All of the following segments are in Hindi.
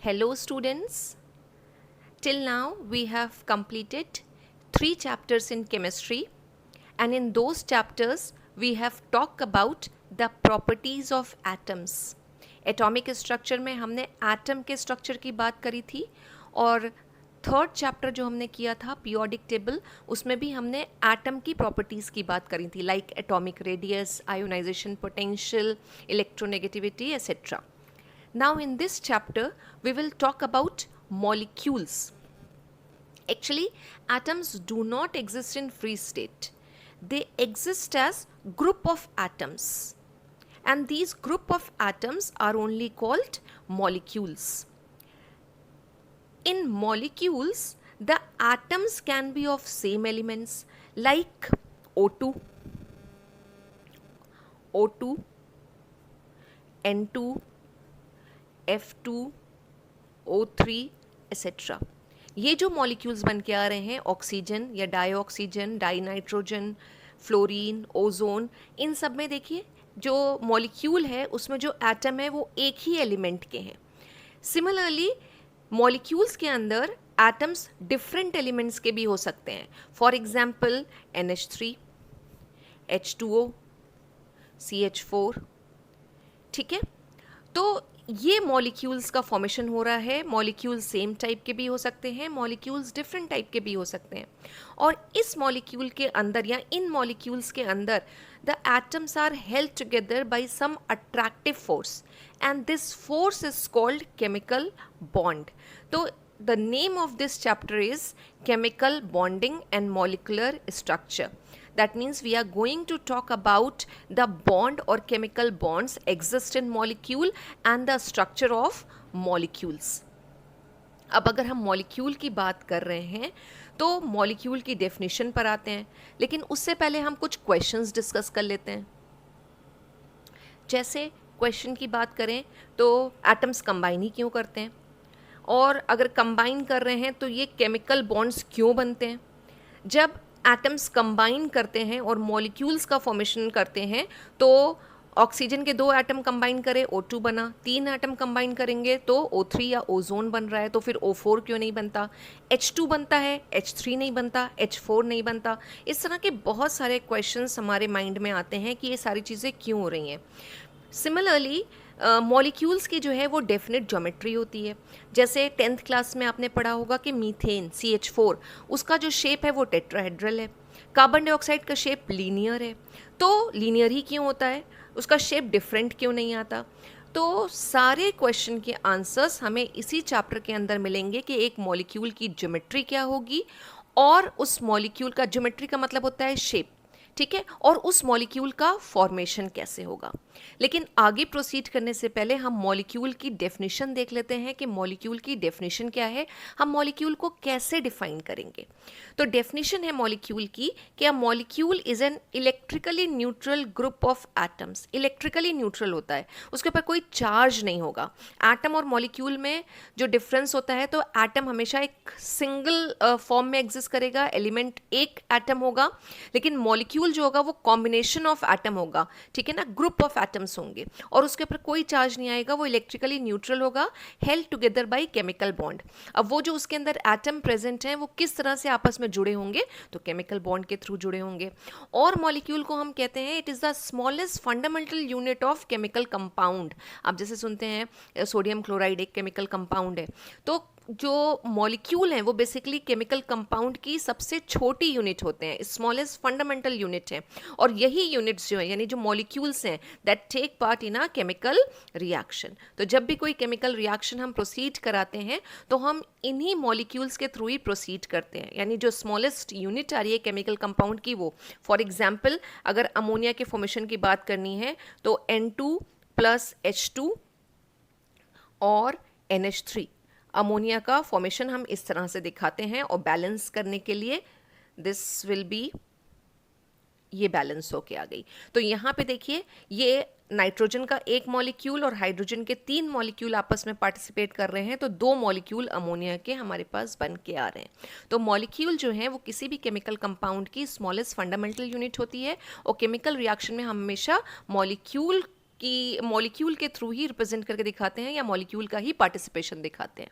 Hello students, till now we have completed 3 chapters in chemistry, and in those chapters we have talked about the properties of atoms. Atomic structure में हमने एटम के स्ट्रक्चर की बात करी थी और थर्ड चैप्टर जो हमने किया था पीरियोडिक टेबल, उसमें भी हमने एटम की प्रॉपर्टीज़ की बात करी थी, like atomic radius, ionization potential, electronegativity etcetera. Now in this chapter we will talk about molecules. Actually, atoms do not exist in free state. They exist as group of atoms. And these group of atoms are only called molecules. In molecules, the atoms can be of same elements like O2, N2, F2, O3 etcetera. ये जो मॉलिक्यूल्स बन के आ रहे हैं, ऑक्सीजन या डाईऑक्सीजन, डाई नाइट्रोजन, फ्लोरीन, ओजोन, इन सब में देखिए जो मॉलिक्यूल है उसमें जो एटम है वो एक ही एलिमेंट के हैं. सिमिलरली मॉलिक्यूल्स के अंदर एटम्स डिफरेंट एलिमेंट्स के भी हो सकते हैं. For example NH3, H2O, CH4. ठीक है, तो ये मॉलिक्यूल्स का फॉर्मेशन हो रहा है. मॉलिक्यूल्स सेम टाइप के भी हो सकते हैं, मॉलिक्यूल्स डिफरेंट टाइप के भी हो सकते हैं. और इस मॉलिक्यूल के अंदर या इन मॉलिक्यूल्स के अंदर the atoms are held together by some attractive force and this force is called chemical bond. तो the name of this chapter is chemical bonding and molecular structure. That means we are going to talk about the bond or chemical bonds exist in molecule and the structure of molecules. अब अगर हम मॉलिक्यूल की बात कर रहे हैं तो मॉलिक्यूल की डेफिनेशन पर आते हैं, लेकिन उससे पहले हम कुछ क्वेश्चंस डिस्कस कर लेते हैं. जैसे क्वेश्चन की बात करें तो एटम्स कंबाइन ही क्यों करते हैं, और अगर कंबाइन कर रहे हैं तो ये केमिकल बॉन्ड्स क्यों बनते हैं. जब एटम्स कंबाइन करते हैं और मॉलिक्यूल्स का फॉर्मेशन करते हैं तो ऑक्सीजन के 2 एटम कंबाइन करें, O2 बना. 3 एटम कंबाइन करेंगे तो O3 या ओजोन बन रहा है, तो फिर O4 क्यों नहीं बनता. H2 बनता है, H3 नहीं बनता, H4 नहीं बनता. इस तरह के बहुत सारे क्वेश्चंस हमारे माइंड में आते हैं कि ये सारी चीज़ें क्यों हो रही हैं. सिमिलरली मॉलिक्यूल्स की जो है वो डेफिनेट ज्योमेट्री होती है. जैसे 10th क्लास में आपने पढ़ा होगा कि मीथेन CH4, उसका जो शेप है वो टेट्राहेड्रल है. कार्बन डाइऑक्साइड का शेप लीनियर है. तो लीनियर ही क्यों होता है, उसका शेप डिफरेंट क्यों नहीं आता. तो सारे क्वेश्चन के आंसर्स हमें इसी चैप्टर के अंदर मिलेंगे कि एक मॉलिक्यूल की ज्योमेट्री क्या होगी और उस मॉलिक्यूल का, ज्योमेट्री का मतलब होता है शेप, ठीक है, और उस मॉलिक्यूल का फॉर्मेशन कैसे होगा. लेकिन आगे प्रोसीड करने से पहले हम मॉलिक्यूल की डेफिनेशन देख लेते हैं कि मॉलिक्यूल की डेफिनेशन क्या है, हम मॉलिक्यूल को कैसे डिफाइन करेंगे. तो डेफिनेशन है मॉलिक्यूल की कि a molecule is an electrically neutral group of atoms. Electrically neutral होता है, उसके ऊपर कोई चार्ज नहीं होगा. एटम और मॉलिक्यूल में जो डिफरेंस होता है, तो एटम हमेशा एक सिंगल फॉर्म में एग्जिस्ट करेगा, एलिमेंट एक एटम होगा, लेकिन मॉलिक्यूल जो होगा वो कॉम्बिनेशन ऑफ एटम होगा. ठीक है ना, ग्रुप ऑफ एटम्स होंगे और उसके ऊपर कोई चार्ज नहीं आएगा, वो इलेक्ट्रिकली न्यूट्रल होगा, held together by chemical bond. अब वो जो उसके अंदर एटम प्रेजेंट हैं वो किस तरह से आपस में जुड़े होंगे, तो केमिकल बॉन्ड के थ्रू जुड़े होंगे. और मॉलिक्यूल को हम कहते हैं it is the smallest fundamental unit of chemical compound. आप जैसे सुनते हैं सोडियम क्लोराइड एक केमिकल कंपाउंड है, तो जो मॉलिक्यूल हैं वो बेसिकली केमिकल कंपाउंड की सबसे छोटी यूनिट होते हैं, स्मॉलेस्ट फंडामेंटल यूनिट है. और यही यूनिट्स जो हैं, यानी जो मॉलिक्यूल्स हैं, that take part in a chemical reaction. तो जब भी कोई केमिकल रिएक्शन हम प्रोसीड कराते हैं तो हम इन्हीं मॉलिक्यूल्स के थ्रू ही प्रोसीड करते हैं. यानी जो स्मॉलेस्ट यूनिट आ रही है केमिकल कंपाउंड की, वो फॉर एग्जाम्पल अगर अमोनिया के फॉर्मेशन की बात करनी है तो N2 + H2 और NH3, अमोनिया का फॉर्मेशन हम इस तरह से दिखाते हैं. और बैलेंस करने के लिए दिस विल बी, ये बैलेंस होके आ गई. तो यहाँ पे देखिए ये नाइट्रोजन का एक मॉलिक्यूल और हाइड्रोजन के 3 मॉलिक्यूल आपस में पार्टिसिपेट कर रहे हैं, तो 2 मॉलिक्यूल अमोनिया के हमारे पास बन के आ रहे हैं. तो मॉलिक्यूल जो है वो किसी भी केमिकल कंपाउंड की स्मॉलेस्ट फंडामेंटल यूनिट होती है और केमिकल रिएक्शन में हम हमेशा मॉलिक्यूल कि मॉलिक्यूल के थ्रू ही रिप्रेजेंट करके दिखाते हैं या मॉलिक्यूल का ही पार्टिसिपेशन दिखाते हैं।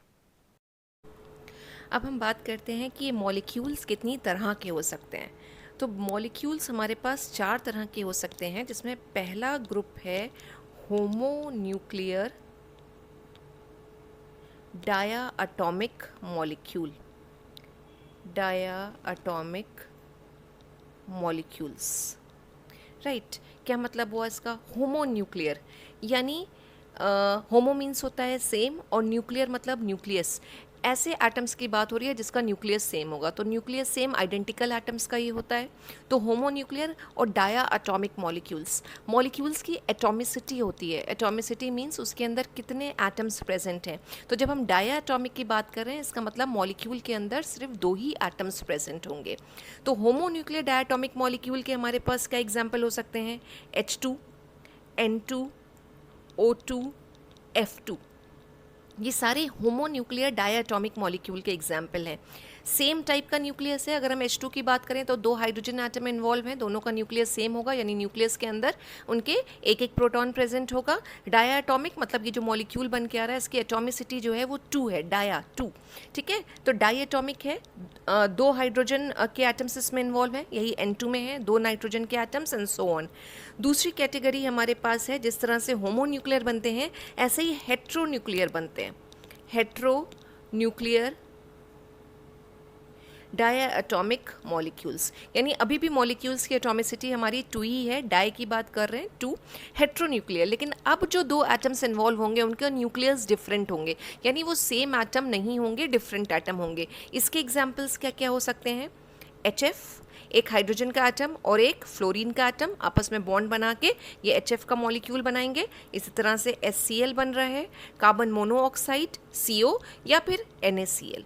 अब हम बात करते हैं कि ये मॉलिक्यूल्स कितनी तरह के हो सकते हैं। तो मॉलिक्यूल्स हमारे पास 4 तरह के हो सकते हैं, जिसमें पहला ग्रुप है homonuclear diatomic molecule. Diatomic molecules, right. क्या मतलब हुआ इसका? होमोन्यूक्लियर यानी होमो मीन्स होता है सेम और न्यूक्लियर मतलब न्यूक्लियस। ऐसे एटम्स की बात हो रही है जिसका न्यूक्लियस सेम होगा, तो न्यूक्लियस सेम आइडेंटिकल एटम्स का ये होता है। तो होमोन्यूक्लियर और डाया एटॉमिक मॉलिक्यूल्स, मॉलिक्यूल्स की एटॉमिसिटी होती है। एटॉमिसिटी मीन्स उसके अंदर कितने एटम्स प्रेजेंट हैं। तो जब हम डाया एटॉमिक की बात कर रहे हैं, इसका मतलब मॉलिक्यूल के अंदर सिर्फ 2 ही एटम्स प्रेजेंट होंगे। तो होमोन्यूक्लियर डायाटॉमिक मॉलिक्यूल के हमारे पास क्या एग्जाम्पल हो सकते हैं? H2, N2, O2, F2। ये सारे होमोन्यूक्लियर डायाटॉमिक मॉलिक्यूल के एग्जाम्पल हैं। सेम टाइप का न्यूक्लियस है। अगर हम H2 की बात करें तो 2 हाइड्रोजन एटम इन्वॉल्व हैं, दोनों का न्यूक्लियस सेम होगा, यानी न्यूक्लियस के अंदर उनके एक एक प्रोटॉन प्रेजेंट होगा। डायाटॉमिक मतलब ये जो मॉलिक्यूल बन के आ रहा है, इसकी एटॉमिसिटी जो है वो 2 है, डाया 2, ठीक है। तो डायाटॉमिक है, 2 हाइड्रोजन के एटम्स इसमें इन्वॉल्व हैं, यही N2 में है 2 नाइट्रोजन के एटम्स एंड सो ऑन। दूसरी कैटेगरी हमारे पास है, जिस तरह से होमोन्यूक्लियर बनते हैं ऐसे ही हेट्रोन्यूक्लियर बनते हैं। हेट्रोन्यूक्लियर डायाटॉमिक मॉलिक्यूल्स, यानी अभी भी मॉलिक्यूल्स की एटॉमिसिटी हमारी 2 ही है, डाई की बात कर रहे हैं 2। हेट्रोन्यूक्लियर, लेकिन अब जो 2 एटम्स इन्वॉल्व होंगे उनके न्यूक्लियस डिफरेंट होंगे, यानी वो सेम एटम नहीं होंगे, डिफरेंट एटम होंगे। इसके एग्जाम्पल्स क्या क्या हो सकते हैं? HF, एक हाइड्रोजन का एटम और एक फ्लोरीन का एटम आपस में बॉन्ड बना के ये HF का मॉलिक्यूल बनाएंगे। इसी तरह से HCl बन रहा है, कार्बन मोनोऑक्साइड CO, या फिर NaCl।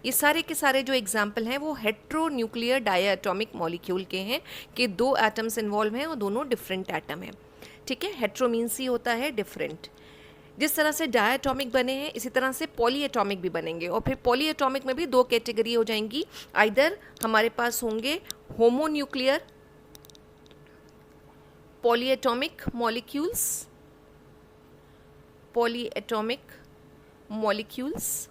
ये सारे के सारे जो एग्जाम्पल हैं वो हेट्रोन्यूक्लियर डायाटॉमिक मॉलिक्यूल के हैं कि 2 एटम्स इन्वॉल्व हैं और दोनों डिफरेंट एटम हैं, ठीक है। हेट्रो मीन्स ही होता है डिफरेंट। जिस तरह से डायाटॉमिक बने हैं इसी तरह से पॉलीएटॉमिक भी बनेंगे, और फिर पॉलीएटॉमिक में भी 2 कैटेगरी हो जाएंगी। आइदर हमारे पास होंगे homonuclear polyatomic molecules, polyatomic molecules,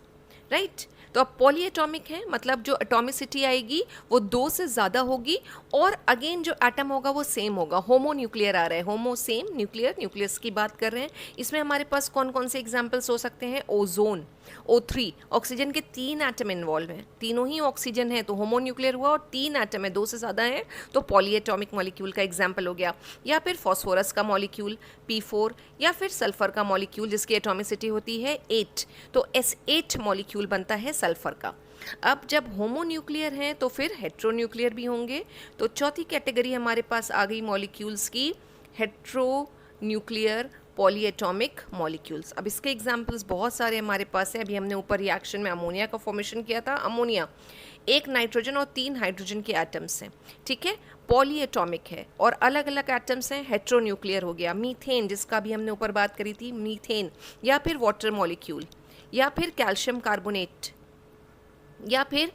right. तो अब पॉलीएटॉमिक है मतलब जो एटॉमिसिटी आएगी वो 2 से ज़्यादा होगी, और अगेन जो एटम होगा वो सेम होगा। होमोन्यूक्लियर आ रहा है, होमो सेम, न्यूक्लियर न्यूक्लियस की बात कर रहे हैं। इसमें हमारे पास कौन कौन से एग्जाम्पल्स हो सकते हैं? ओजोन, O3, ऑक्सीजन के 3 एटम इन्वॉल्व हैं, तीनों ही ऑक्सीजन है तो होमोन्यूक्लियर हुआ, और 3 एटम है 2 से ज़्यादा है तो पॉलीएटॉमिक मॉलिक्यूल का एग्जाम्पल हो गया। या फिर फॉस्फोरस का मॉलिक्यूल P4, या फिर सल्फर का मॉलिक्यूल जिसकी एटॉमिसिटी होती है 8, तो S8 मॉलिक्यूल बनता है सल्फर का। अब जब होमोन्यूक्लियर हैं तो फिर हेट्रोन्यूक्लियर भी होंगे। तो चौथी कैटेगरी हमारे पास आ गई मॉलिक्यूल्स की, हेट्रोन्यूक्लियर पॉलीएटॉमिक मॉलिक्यूल्स। अब इसके एग्जाम्पल्स बहुत सारे हमारे पास हैं। अभी हमने ऊपर रिएक्शन में अमोनिया का फॉर्मेशन किया था। अमोनिया 1 नाइट्रोजन और 3 हाइड्रोजन के एटम्स हैं, ठीक है, पॉलीएटॉमिक है और अलग अलग एटम्स हैं, हेट्रोन्यूक्लियर हो गया। मीथेन, जिसका भी हमने ऊपर बात करी थी, मीथेन, या फिर वाटर मॉलिक्यूल, या फिर कैल्शियम कार्बोनेट, या फिर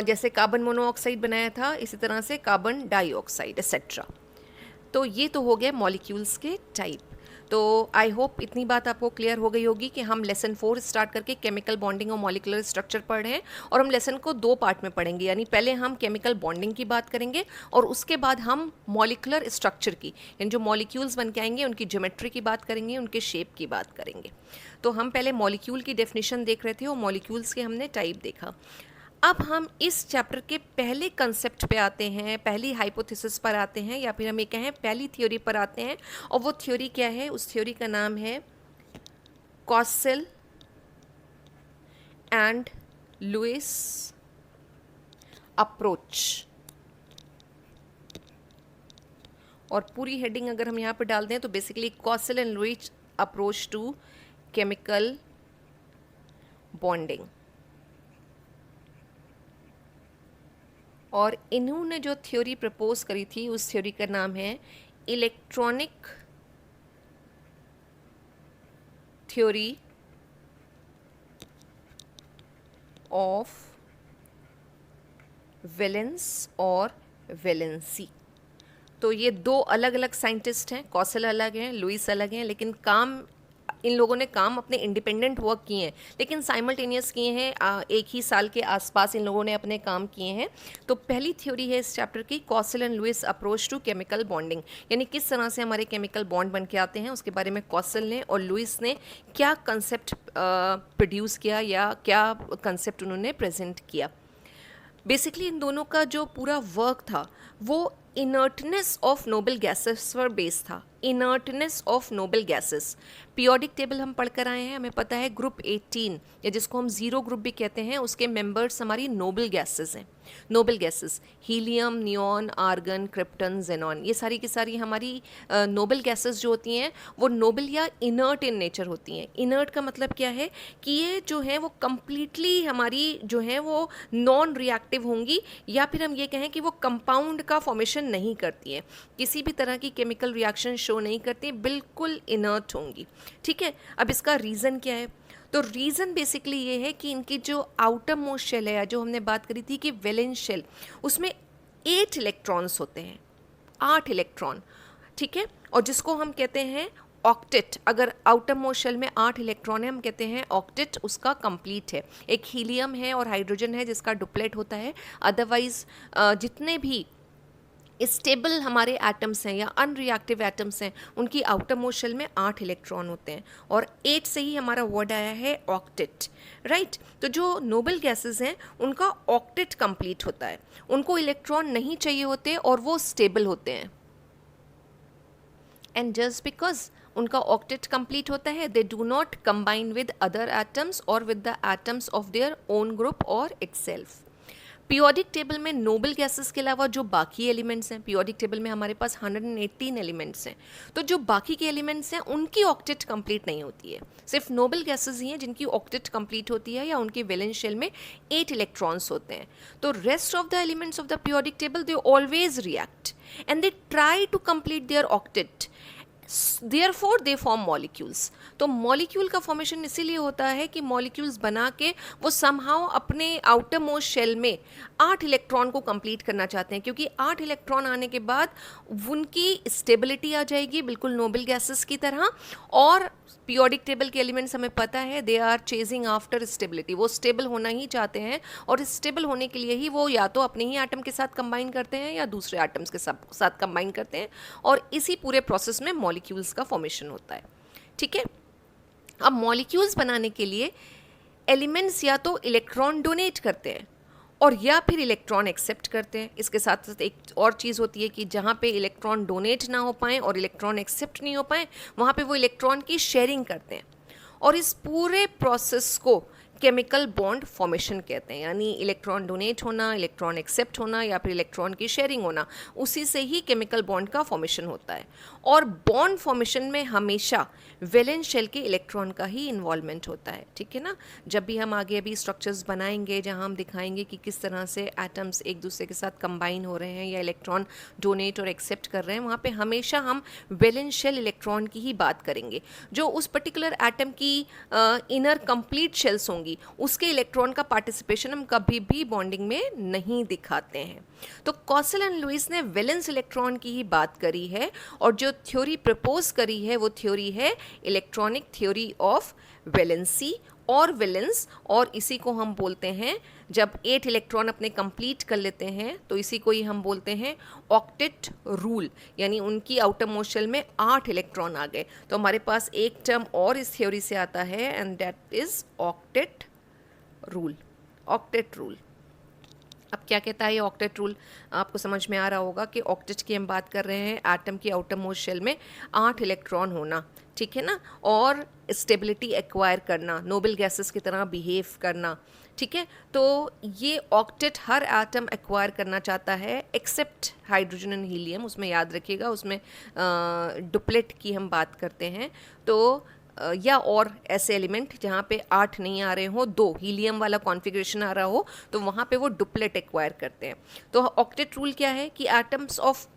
जैसे कार्बन मोनोऑक्साइड बनाया था इसी तरह से कार्बन डाइऑक्साइड एक्सेट्रा। तो ये तो हो गए मॉलिक्यूल्स के टाइप। तो आई होप इतनी बात आपको क्लियर हो गई होगी कि हम लेसन 4 स्टार्ट करके केमिकल बॉन्डिंग और मॉलिकुलर स्ट्रक्चर पढ़ रहे हैं, और हम लेसन को 2 पार्ट में पढ़ेंगे, यानी पहले हम केमिकल बॉन्डिंग की बात करेंगे और उसके बाद हम मॉलिकुलर स्ट्रक्चर की, यानी जो मॉलिक्यूल्स बन के आएंगे उनकी ज्योमेट्री की बात करेंगे, उनके शेप की बात करेंगे। तो हम पहले मॉलिक्यूल की डेफिनेशन देख रहे थे और मॉलिक्यूल्स के हमने टाइप देखा। अब हम इस चैप्टर के पहले कंसेप्ट पे आते हैं, पहली हाइपोथेसिस पर आते हैं, या फिर हम ये कहें पहली थ्योरी पर आते हैं। और वो थ्योरी क्या है? उस थ्योरी का नाम है कॉसेल एंड लुइस अप्रोच। और पूरी हेडिंग अगर हम यहाँ पर डाल दें तो basically Kossel and Lewis approach to chemical bonding. और इन्होंने जो थ्योरी प्रपोज करी थी उस थ्योरी का नाम है इलेक्ट्रॉनिक थ्योरी ऑफ वैलेंस और वैलेंसी। तो ये दो अलग अलग साइंटिस्ट हैं, कॉसल अलग हैं, लुइस अलग हैं, लेकिन काम इन लोगों ने काम अपने इंडिपेंडेंट वर्क किए हैं, लेकिन साइमल्टेनियस किए हैं। एक ही साल के आसपास इन लोगों ने अपने काम किए हैं। तो पहली थ्योरी है इस चैप्टर की, Kossel and Lewis approach to chemical bonding, यानी किस तरह से हमारे केमिकल बॉन्ड बन के आते हैं, उसके बारे में कॉसल ने और लुइस ने क्या कंसेप्ट प्रोड्यूस किया या क्या कंसेप्ट उन्होंने प्रेजेंट किया। बेसिकली इन दोनों का जो पूरा वर्क था वो इनर्टनेस ऑफ नोबल गैसेस पर बेस्ड था। Inertness of noble gases, periodic table हम पढ़ कर आए हैं, हमें पता है ग्रुप 18 या जिसको हम जीरो ग्रुप भी कहते हैं, उसके मेंबर्स हमारी नोबल गैसेस हैं। Noble gases helium, neon, argon, krypton, xenon, ये सारी की सारी हमारी नोबल गैसेस जो होती हैं वो नोबल या इनर्ट इन नेचर होती हैं। इनर्ट का मतलब क्या है कि ये जो है वो कंप्लीटली हमारी जो है वो नॉन रिएक्टिव होंगी, या फिर हम ये कहें कि वो कंपाउंड का फॉर्मेशन नहीं करती है, किसी भी तरह की केमिकल रिएक्शन शो नहीं करती, बिल्कुल इनर्ट होंगी। ठीक है, अब इसका रीज़न क्या है? तो रीज़न बेसिकली ये है कि इनकी जो आउटर मोस्ट शेल है, जो हमने बात करी थी कि वैलेंस शेल, उसमें 8 इलेक्ट्रॉन्स होते हैं, 8 इलेक्ट्रॉन। ठीक है, और जिसको हम कहते हैं ऑक्टेट। अगर आउटर मोस्ट शेल में 8 इलेक्ट्रॉन है, हम कहते हैं ऑक्टेट उसका कंप्लीट है। एक हीलियम है और हाइड्रोजन है जिसका डुप्लेट होता है। अदरवाइज जितने भी स्टेबल हमारे एटम्स हैं या अनरिएक्टिव एटम्स हैं, उनकी आउटर मोस्ट शेल में 8 इलेक्ट्रॉन होते हैं, और 8 से ही हमारा वर्ड आया है ऑक्टेट, राइट। तो जो नोबल गैसेस हैं उनका ऑक्टेट कंप्लीट होता है, उनको इलेक्ट्रॉन नहीं चाहिए होते और वो स्टेबल होते हैं। एंड जस्ट बिकॉज उनका ऑक्टेट कंप्लीट होता है, they do not combine with other atoms और with the atoms of their own group और इटसेल्फ। पीरियोडिक टेबल में नोबल गैसेस के अलावा जो बाकी एलिमेंट्स हैं, पीरियोडिक टेबल में हमारे पास 118 एलिमेंट्स हैं, तो जो बाकी के एलिमेंट्स हैं उनकी ऑक्टेट कंप्लीट नहीं होती है। सिर्फ नोबल गैसेस ही हैं जिनकी ऑक्टेट कंप्लीट होती है या उनके वैलेंस शेल में 8 इलेक्ट्रॉन्स होते हैं। तो rest of the elements of the periodic table they always react and they try to complete their octet, therefore they form molecules. तो मॉलिक्यूल का फॉर्मेशन इसीलिए होता है कि मॉलिक्यूल्स बना के वो समहाउ अपने आउटर मोस्ट शेल में 8 इलेक्ट्रॉन को कंप्लीट करना चाहते हैं, क्योंकि 8 इलेक्ट्रॉन आने के बाद उनकी स्टेबिलिटी आ जाएगी बिल्कुल नोबल गैसेस की तरह। और पीरियोडिक टेबल के एलिमेंट्स हमें पता है they are chasing after stability, वो स्टेबल होना ही चाहते हैं, और स्टेबल होने के लिए ही वो या तो अपने ही एटम के साथ कंबाइन करते हैं या दूसरे एटम्स के साथ कंबाइन करते हैं, और इसी पूरे प्रोसेस में मॉलिक्यूल्स का फॉर्मेशन होता है। ठीक है, अब मॉलिक्यूल्स बनाने के लिए एलिमेंट्स या तो इलेक्ट्रॉन डोनेट करते हैं और या फिर इलेक्ट्रॉन एक्सेप्ट करते हैं। इसके साथ साथ एक और चीज़ होती है कि जहाँ पे इलेक्ट्रॉन डोनेट ना हो पाएँ और इलेक्ट्रॉन एक्सेप्ट नहीं हो पाएँ, वहाँ पे वो इलेक्ट्रॉन की शेयरिंग करते हैं, और इस पूरे प्रोसेस को केमिकल बॉन्ड फॉर्मेशन कहते हैं। यानी इलेक्ट्रॉन डोनेट होना, इलेक्ट्रॉन एक्सेप्ट होना या फिर इलेक्ट्रॉन की शेयरिंग होना, उसी से ही केमिकल बॉन्ड का फॉर्मेशन होता है। और बॉन्ड फॉर्मेशन में हमेशा वैलेंस शेल के इलेक्ट्रॉन का ही इन्वॉल्वमेंट होता है। ठीक है ना, जब भी हम आगे अभी स्ट्रक्चर्स बनाएंगे जहाँ हम दिखाएंगे कि किस तरह से एटम्स एक दूसरे के साथ कंबाइन हो रहे हैं या इलेक्ट्रॉन डोनेट और एक्सेप्ट कर रहे हैं, वहाँ पे हमेशा हम वैलेंस शेल इलेक्ट्रॉन की ही बात करेंगे। जो उस पर्टिकुलर एटम की इनर कंप्लीट शेल्स होंगी, उसके इलेक्ट्रॉन का पार्टिसिपेशन हम कभी भी बॉन्डिंग में नहीं दिखाते हैं। तो कॉसल एंड लुइस ने वैलेंस इलेक्ट्रॉन की ही बात करी है, और जो थ्योरी प्रपोज करी है वो थ्योरी है इलेक्ट्रॉनिक थ्योरी ऑफ वैलेंसी और वैलेंस। और इसी को हम बोलते हैं, जब 8 इलेक्ट्रॉन अपने कंप्लीट कर लेते हैं तो इसी को ही हम बोलते हैं ऑक्टेट रूल, यानी उनकी आउटर मोस्ट शेल में 8 इलेक्ट्रॉन आ गए। तो हमारे पास एक टर्म और इस थ्योरी से आता है and that is octet rule. Octet rule अब क्या कहता है ये ऑक्टेट रूल? आपको समझ में आ रहा होगा कि ऑक्टेट की हम बात कर रहे हैं, एटम की आउटर मोस्ट शेल में 8 इलेक्ट्रॉन होना, ठीक है ना, और स्टेबिलिटी एक्वायर करना, नोबल गैसेस की तरह बिहेव करना। ठीक है, तो ये ऑक्टेट हर एटम एक्वायर करना चाहता है एक्सेप्ट हाइड्रोजन एंड हीलियम। उसमें याद रखिएगा, उसमें डुप्लेट की हम बात करते हैं। तो या और ऐसे एलिमेंट जहाँ पे 8 नहीं आ रहे हो, 2 हीलियम वाला कॉन्फ़िगरेशन आ रहा हो, तो वहाँ पे वो डुप्लेट एक्वायर करते हैं। तो ऑक्टेट रूल क्या है कि atoms of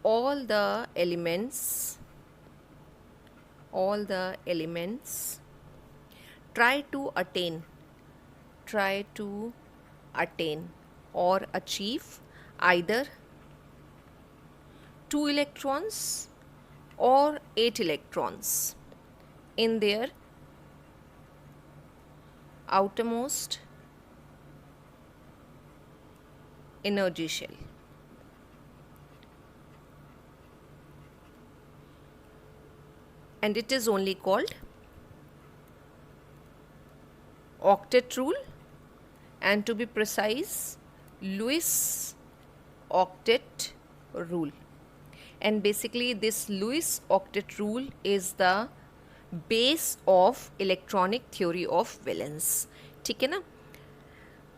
all the elements try to attain or achieve either 2 electrons or 8 electrons in their outermost energy shell. And it is only called octet rule, and to be precise, Lewis octet rule. And basically this Lewis octet rule is the base of electronic theory of valence. ठीक है ना?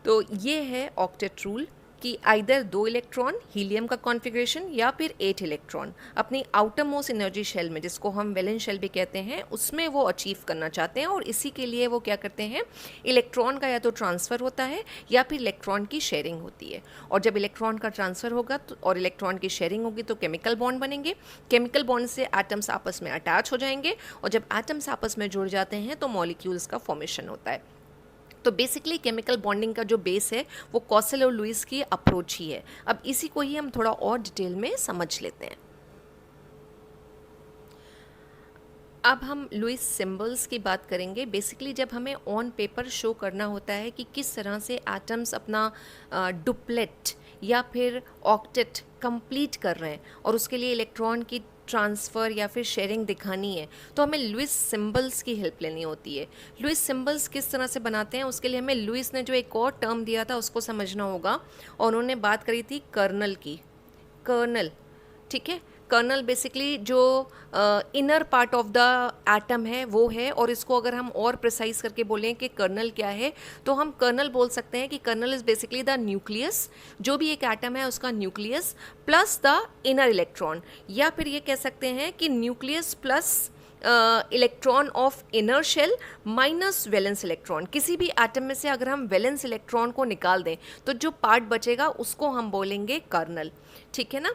तो ये है ऑक्टेट रूल कि आइदर 2 इलेक्ट्रॉन हीलियम का कॉन्फ़िगरेशन या फिर 8 इलेक्ट्रॉन अपनी आउटर मोस्ट एनर्जी शेल में, जिसको हम वैलेंस शेल भी कहते हैं, उसमें वो अचीव करना चाहते हैं। और इसी के लिए वो क्या करते हैं, इलेक्ट्रॉन का या तो ट्रांसफ़र होता है या फिर इलेक्ट्रॉन की शेयरिंग होती है। और जब इलेक्ट्रॉन का ट्रांसफ़र होगा तो और इलेक्ट्रॉन की शेयरिंग होगी तो केमिकल बॉन्ड बनेंगे। केमिकल बॉन्ड से एटम्स आपस में अटैच हो जाएंगे और जब एटम्स आपस में जुड़ जाते हैं तो मॉलिक्यूल्स का फॉर्मेशन होता है। तो बेसिकली केमिकल बॉन्डिंग का जो बेस है वो कॉसल और लुईस की अप्रोच ही है। अब इसी को ही हम थोड़ा और डिटेल में समझ लेते हैं। अब हम लुईस सिंबल्स की बात करेंगे। बेसिकली जब हमें ऑन पेपर शो करना होता है कि किस तरह से एटम्स अपना डुप्लेट या फिर ऑक्टेट कंप्लीट कर रहे हैं और उसके लिए इलेक्ट्रॉन की ट्रांसफ़र या फिर शेयरिंग दिखानी है, तो हमें लुईस सिंबल्स की हेल्प लेनी होती है। लुईस सिंबल्स किस तरह से बनाते हैं, उसके लिए हमें लुईस ने जो एक और टर्म दिया था उसको समझना होगा। और उन्होंने बात करी थी कर्नल की। कर्नल, ठीक है, कर्नल बेसिकली जो inner part of the atom है वो है। और इसको अगर हम और प्रिसाइज करके बोलें कि कर्नल क्या है, तो हम कर्नल बोल सकते हैं कि kernel is basically the nucleus, जो भी एक एटम है उसका nucleus plus the inner electron. या फिर ये कह सकते हैं कि nucleus plus electron of inner shell minus valence electron. किसी भी एटम में से अगर हम वैलेंस इलेक्ट्रॉन को निकाल दें तो जो पार्ट बचेगा उसको हम बोलेंगे कर्नल, ठीक है ना।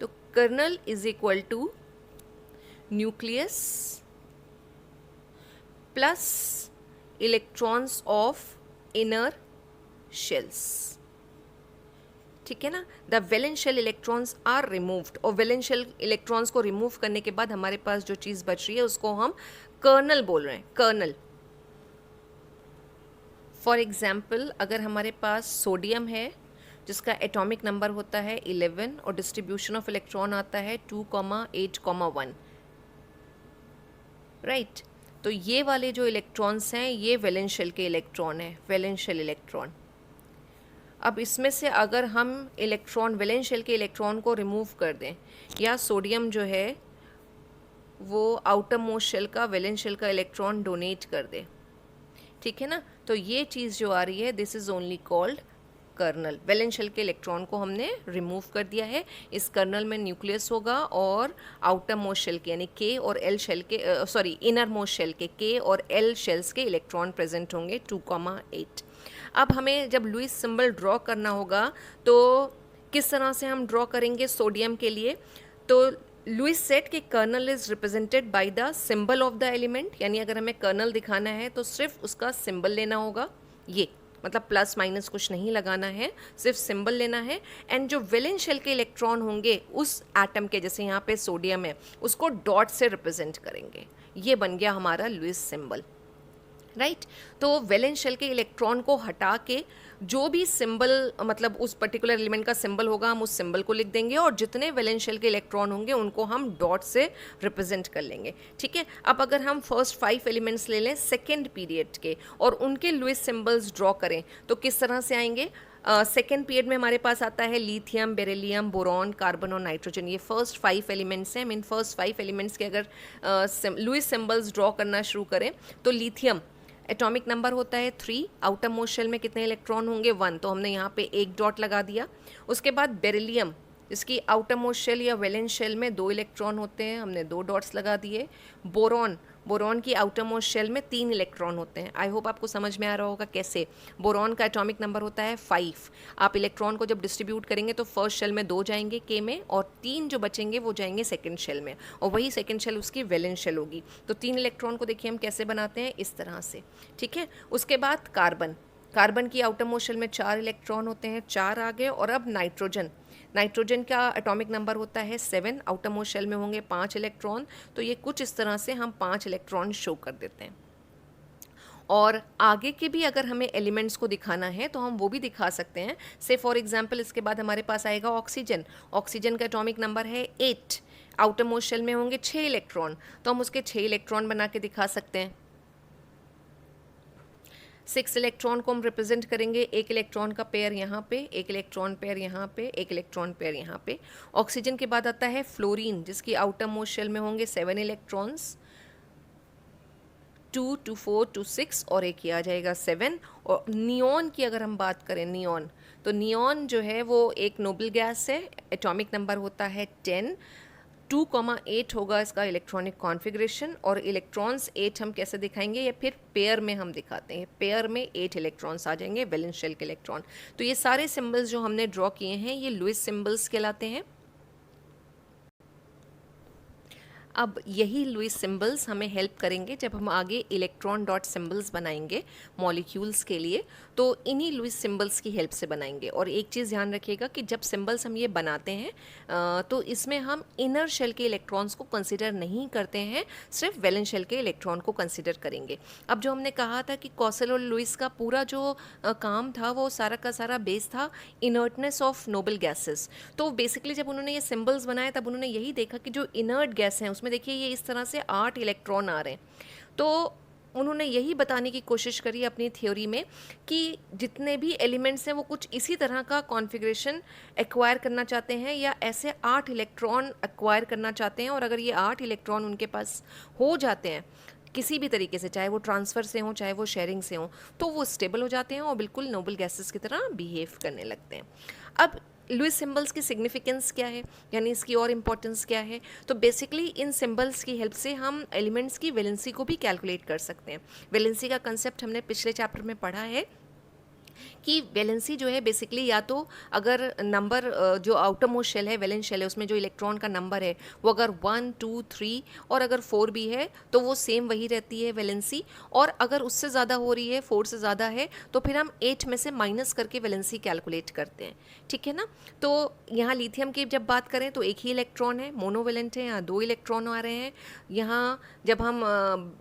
तो kernel is equal to nucleus plus electrons of inner shells, ठीक है ना। The valence shell electrons are removed, और वैलेंस शेल इलेक्ट्रॉन्स को रिमूव करने के बाद हमारे पास जो चीज़ बच रही है उसको हम कर्नल बोल रहे हैं, कर्नल। फॉर एग्जाम्पल अगर हमारे पास सोडियम है जिसका एटॉमिक नंबर होता है 11 और डिस्ट्रीब्यूशन ऑफ इलेक्ट्रॉन आता है 2,8,1, राइट। तो ये वाले जो इलेक्ट्रॉन्स हैं ये वैलेंस शेल के इलेक्ट्रॉन हैं, वैलेंस शेल इलेक्ट्रॉन। अब इसमें से अगर हम इलेक्ट्रॉन वैलेंस शेल के इलेक्ट्रॉन को रिमूव कर दें या सोडियम जो है वो आउटर मोस्ट शेल का वैलेंस शेल का इलेक्ट्रॉन डोनेट कर दे, ठीक है ना, तो ये चीज़ जो आ रही है this is only called kernel. Valence shell के इलेक्ट्रॉन को हमने रिमूव कर दिया है। इस कर्नल में न्यूक्लियस होगा और आउटर मोस्ट शेल के यानी के और एल शेल के इनर मोस्ट शेल के के और एल शेल्स के इलेक्ट्रॉन प्रेजेंट होंगे 2,8। अब हमें जब लुईस सिंबल ड्रॉ करना होगा तो किस तरह से हम ड्रॉ करेंगे सोडियम के लिए, तो लुईस सेट कि kernel is represented by the symbol of the element, यानी अगर हमें कर्नल दिखाना है तो सिर्फ उसका सिंबल लेना होगा, ये मतलब प्लस माइनस कुछ नहीं लगाना है, सिर्फ सिंबल लेना है। एंड जो वैलेंस शेल के इलेक्ट्रॉन होंगे उस एटम के, जैसे यहाँ पे सोडियम है, उसको डॉट से रिप्रेजेंट करेंगे। ये बन गया हमारा लुईस सिंबल, राइट। तो वैलेंस शेल के इलेक्ट्रॉन को हटा के जो भी सिंबल मतलब उस पर्टिकुलर एलिमेंट का सिंबल होगा हम उस सिंबल को लिख देंगे और जितने वैलेंस शेल के इलेक्ट्रॉन होंगे उनको हम डॉट से रिप्रेजेंट कर लेंगे, ठीक है। अब अगर हम फर्स्ट 5 एलिमेंट्स ले लें सेकेंड पीरियड के और उनके लुईस सिंबल्स ड्रॉ करें तो किस तरह से आएंगे। सेकेंड पीरियड में हमारे पास आता है लिथियम, बेरिलियम, बोरॉन, कार्बन और नाइट्रोजन। ये फर्स्ट 5 एलिमेंट्स हैं। इन फर्स्ट 5 एलिमेंट्स के अगर लुईस सिंबल्स ड्रॉ करना शुरू करें तो लिथियम एटॉमिक नंबर होता है 3, आउटर मोस्ट शेल में कितने इलेक्ट्रॉन होंगे 1, तो हमने यहाँ पे एक डॉट लगा दिया। उसके बाद बेरिलियम, इसकी आउटर मोस्ट शेल या वैलेंस शेल में 2 इलेक्ट्रॉन होते हैं, हमने 2 डॉट्स लगा दिए। बोरॉन बोरॉन की आउटर मोस्ट शेल में 3 इलेक्ट्रॉन होते हैं। आई होप आपको समझ में आ रहा होगा कैसे। बोरॉन का एटॉमिक नंबर होता है 5। आप इलेक्ट्रॉन को जब डिस्ट्रीब्यूट करेंगे तो फर्स्ट शेल में 2 जाएंगे के में, और 3 जो बचेंगे वो जाएंगे सेकेंड शेल में, और वही सेकेंड शेल उसकी वैलेंस शेल होगी। तो 3 इलेक्ट्रॉन को देखिए हम कैसे बनाते हैं, इस तरह से, ठीक है। उसके बाद कार्बन, कार्बन की आउटर मोस्ट शेल में 4 इलेक्ट्रॉन होते हैं, 4 आ गए। और अब नाइट्रोजन, नाइट्रोजन का एटॉमिक नंबर होता है 7, आउटर मोस्ट शेल में होंगे 5 इलेक्ट्रॉन। तो ये कुछ इस तरह से हम 5 इलेक्ट्रॉन शो कर देते हैं। और आगे के भी अगर हमें एलिमेंट्स को दिखाना है तो हम वो भी दिखा सकते हैं। से फॉर एग्जांपल इसके बाद हमारे पास आएगा ऑक्सीजन। ऑक्सीजन का एटॉमिक नंबर है 8, आउटर मोस्ट शेल में होंगे 6 इलेक्ट्रॉन, तो हम उसके 6 इलेक्ट्रॉन बना के दिखा सकते हैं। 6 इलेक्ट्रॉन को हम रिप्रेजेंट करेंगे, एक इलेक्ट्रॉन का पेयर यहाँ पे, एक इलेक्ट्रॉन पेयर यहाँ पे, एक इलेक्ट्रॉन पेयर यहाँ पे। ऑक्सीजन के बाद आता है फ्लोरीन, जिसकी आउटर मोस्ट शेल में होंगे 7 इलेक्ट्रॉन्स, 2 2 4 2 6, और एक ही आ जाएगा 7। और नियॉन की अगर हम बात करें, नियॉन, तो नियॉन जो है वो एक नोबल गैस है, एटॉमिक नंबर होता है 10, 2,8 होगा इसका इलेक्ट्रॉनिक कॉन्फ़िगरेशन। और इलेक्ट्रॉन्स 8 हम कैसे दिखाएंगे, या फिर पेयर में हम दिखाते हैं, पेयर में 8 इलेक्ट्रॉन्स आ जाएंगे, वैलेंस शेल के इलेक्ट्रॉन। तो ये सारे सिंबल्स जो हमने ड्रॉ किए हैं ये लुईस सिंबल्स कहलाते हैं। अब यही लुईस सिंबल्स हमें हेल्प करेंगे जब हम आगे इलेक्ट्रॉन डॉट सिंबल्स बनाएंगे मॉलिक्यूल्स के लिए, तो इन्हीं लुईस सिंबल्स की हेल्प से बनाएंगे। और एक चीज़ ध्यान रखिएगा कि जब सिंबल्स हम ये बनाते हैं तो इसमें हम इनर शेल के इलेक्ट्रॉन्स को कंसिडर नहीं करते हैं, सिर्फ वैलेंस शेल के इलेक्ट्रॉन को कंसिडर करेंगे। अब जो हमने कहा था कि कॉसल और लुईस का पूरा जो काम था वो सारा का सारा बेस था इनर्टनेस ऑफ नोबल गैसेस। तो बेसिकली जब उन्होंने ये सिंबल्स बनाए तब उन्होंने यही देखा कि जो इनर्ट गैस हैं उसमें देखिए ये इस तरह से 8 इलेक्ट्रॉन आ रहे हैं। तो उन्होंने यही बताने की कोशिश करी अपनी थ्योरी में कि जितने भी एलिमेंट्स हैं वो कुछ इसी तरह का कॉन्फ़िगरेशन एक्वायर करना चाहते हैं, या ऐसे 8 इलेक्ट्रॉन एक्वायर करना चाहते हैं। और अगर ये 8 इलेक्ट्रॉन उनके पास हो जाते हैं किसी भी तरीके से, चाहे वो ट्रांसफ़र से हो चाहे वो शेयरिंग से हो, तो वो स्टेबल हो जाते हैं और बिल्कुल नोबल गैसेस की तरह बिहेव करने लगते हैं। अब लुईस सिंबल्स की सिग्निफिकेंस क्या है, यानी इसकी और इम्पोर्टेंस क्या है, तो बेसिकली इन सिंबल्स की हेल्प से हम एलिमेंट्स की वैलेंसी को भी कैलकुलेट कर सकते हैं। वैलेंसी का कंसेप्ट हमने पिछले चैप्टर में पढ़ा है कि वैलेंसी जो है बेसिकली या तो अगर नंबर जो आउटर मोस्ट शेल है, वैलेंस शेल है, उसमें जो इलेक्ट्रॉन का नंबर है वो अगर 1 2 3 और अगर 4 भी है तो वो सेम वही रहती है वैलेंसी। और अगर उससे ज़्यादा हो रही है, 4 से ज़्यादा है, तो फिर हम 8 में से माइनस करके वैलेंसी कैलकुलेट करते हैं, ठीक है ना। तो यहाँ लिथियम की जब बात करें तो एक ही इलेक्ट्रॉन है, मोनोवेलेंट है, यहाँ 2 इलेक्ट्रॉन आ रहे हैं। यहाँ जब हम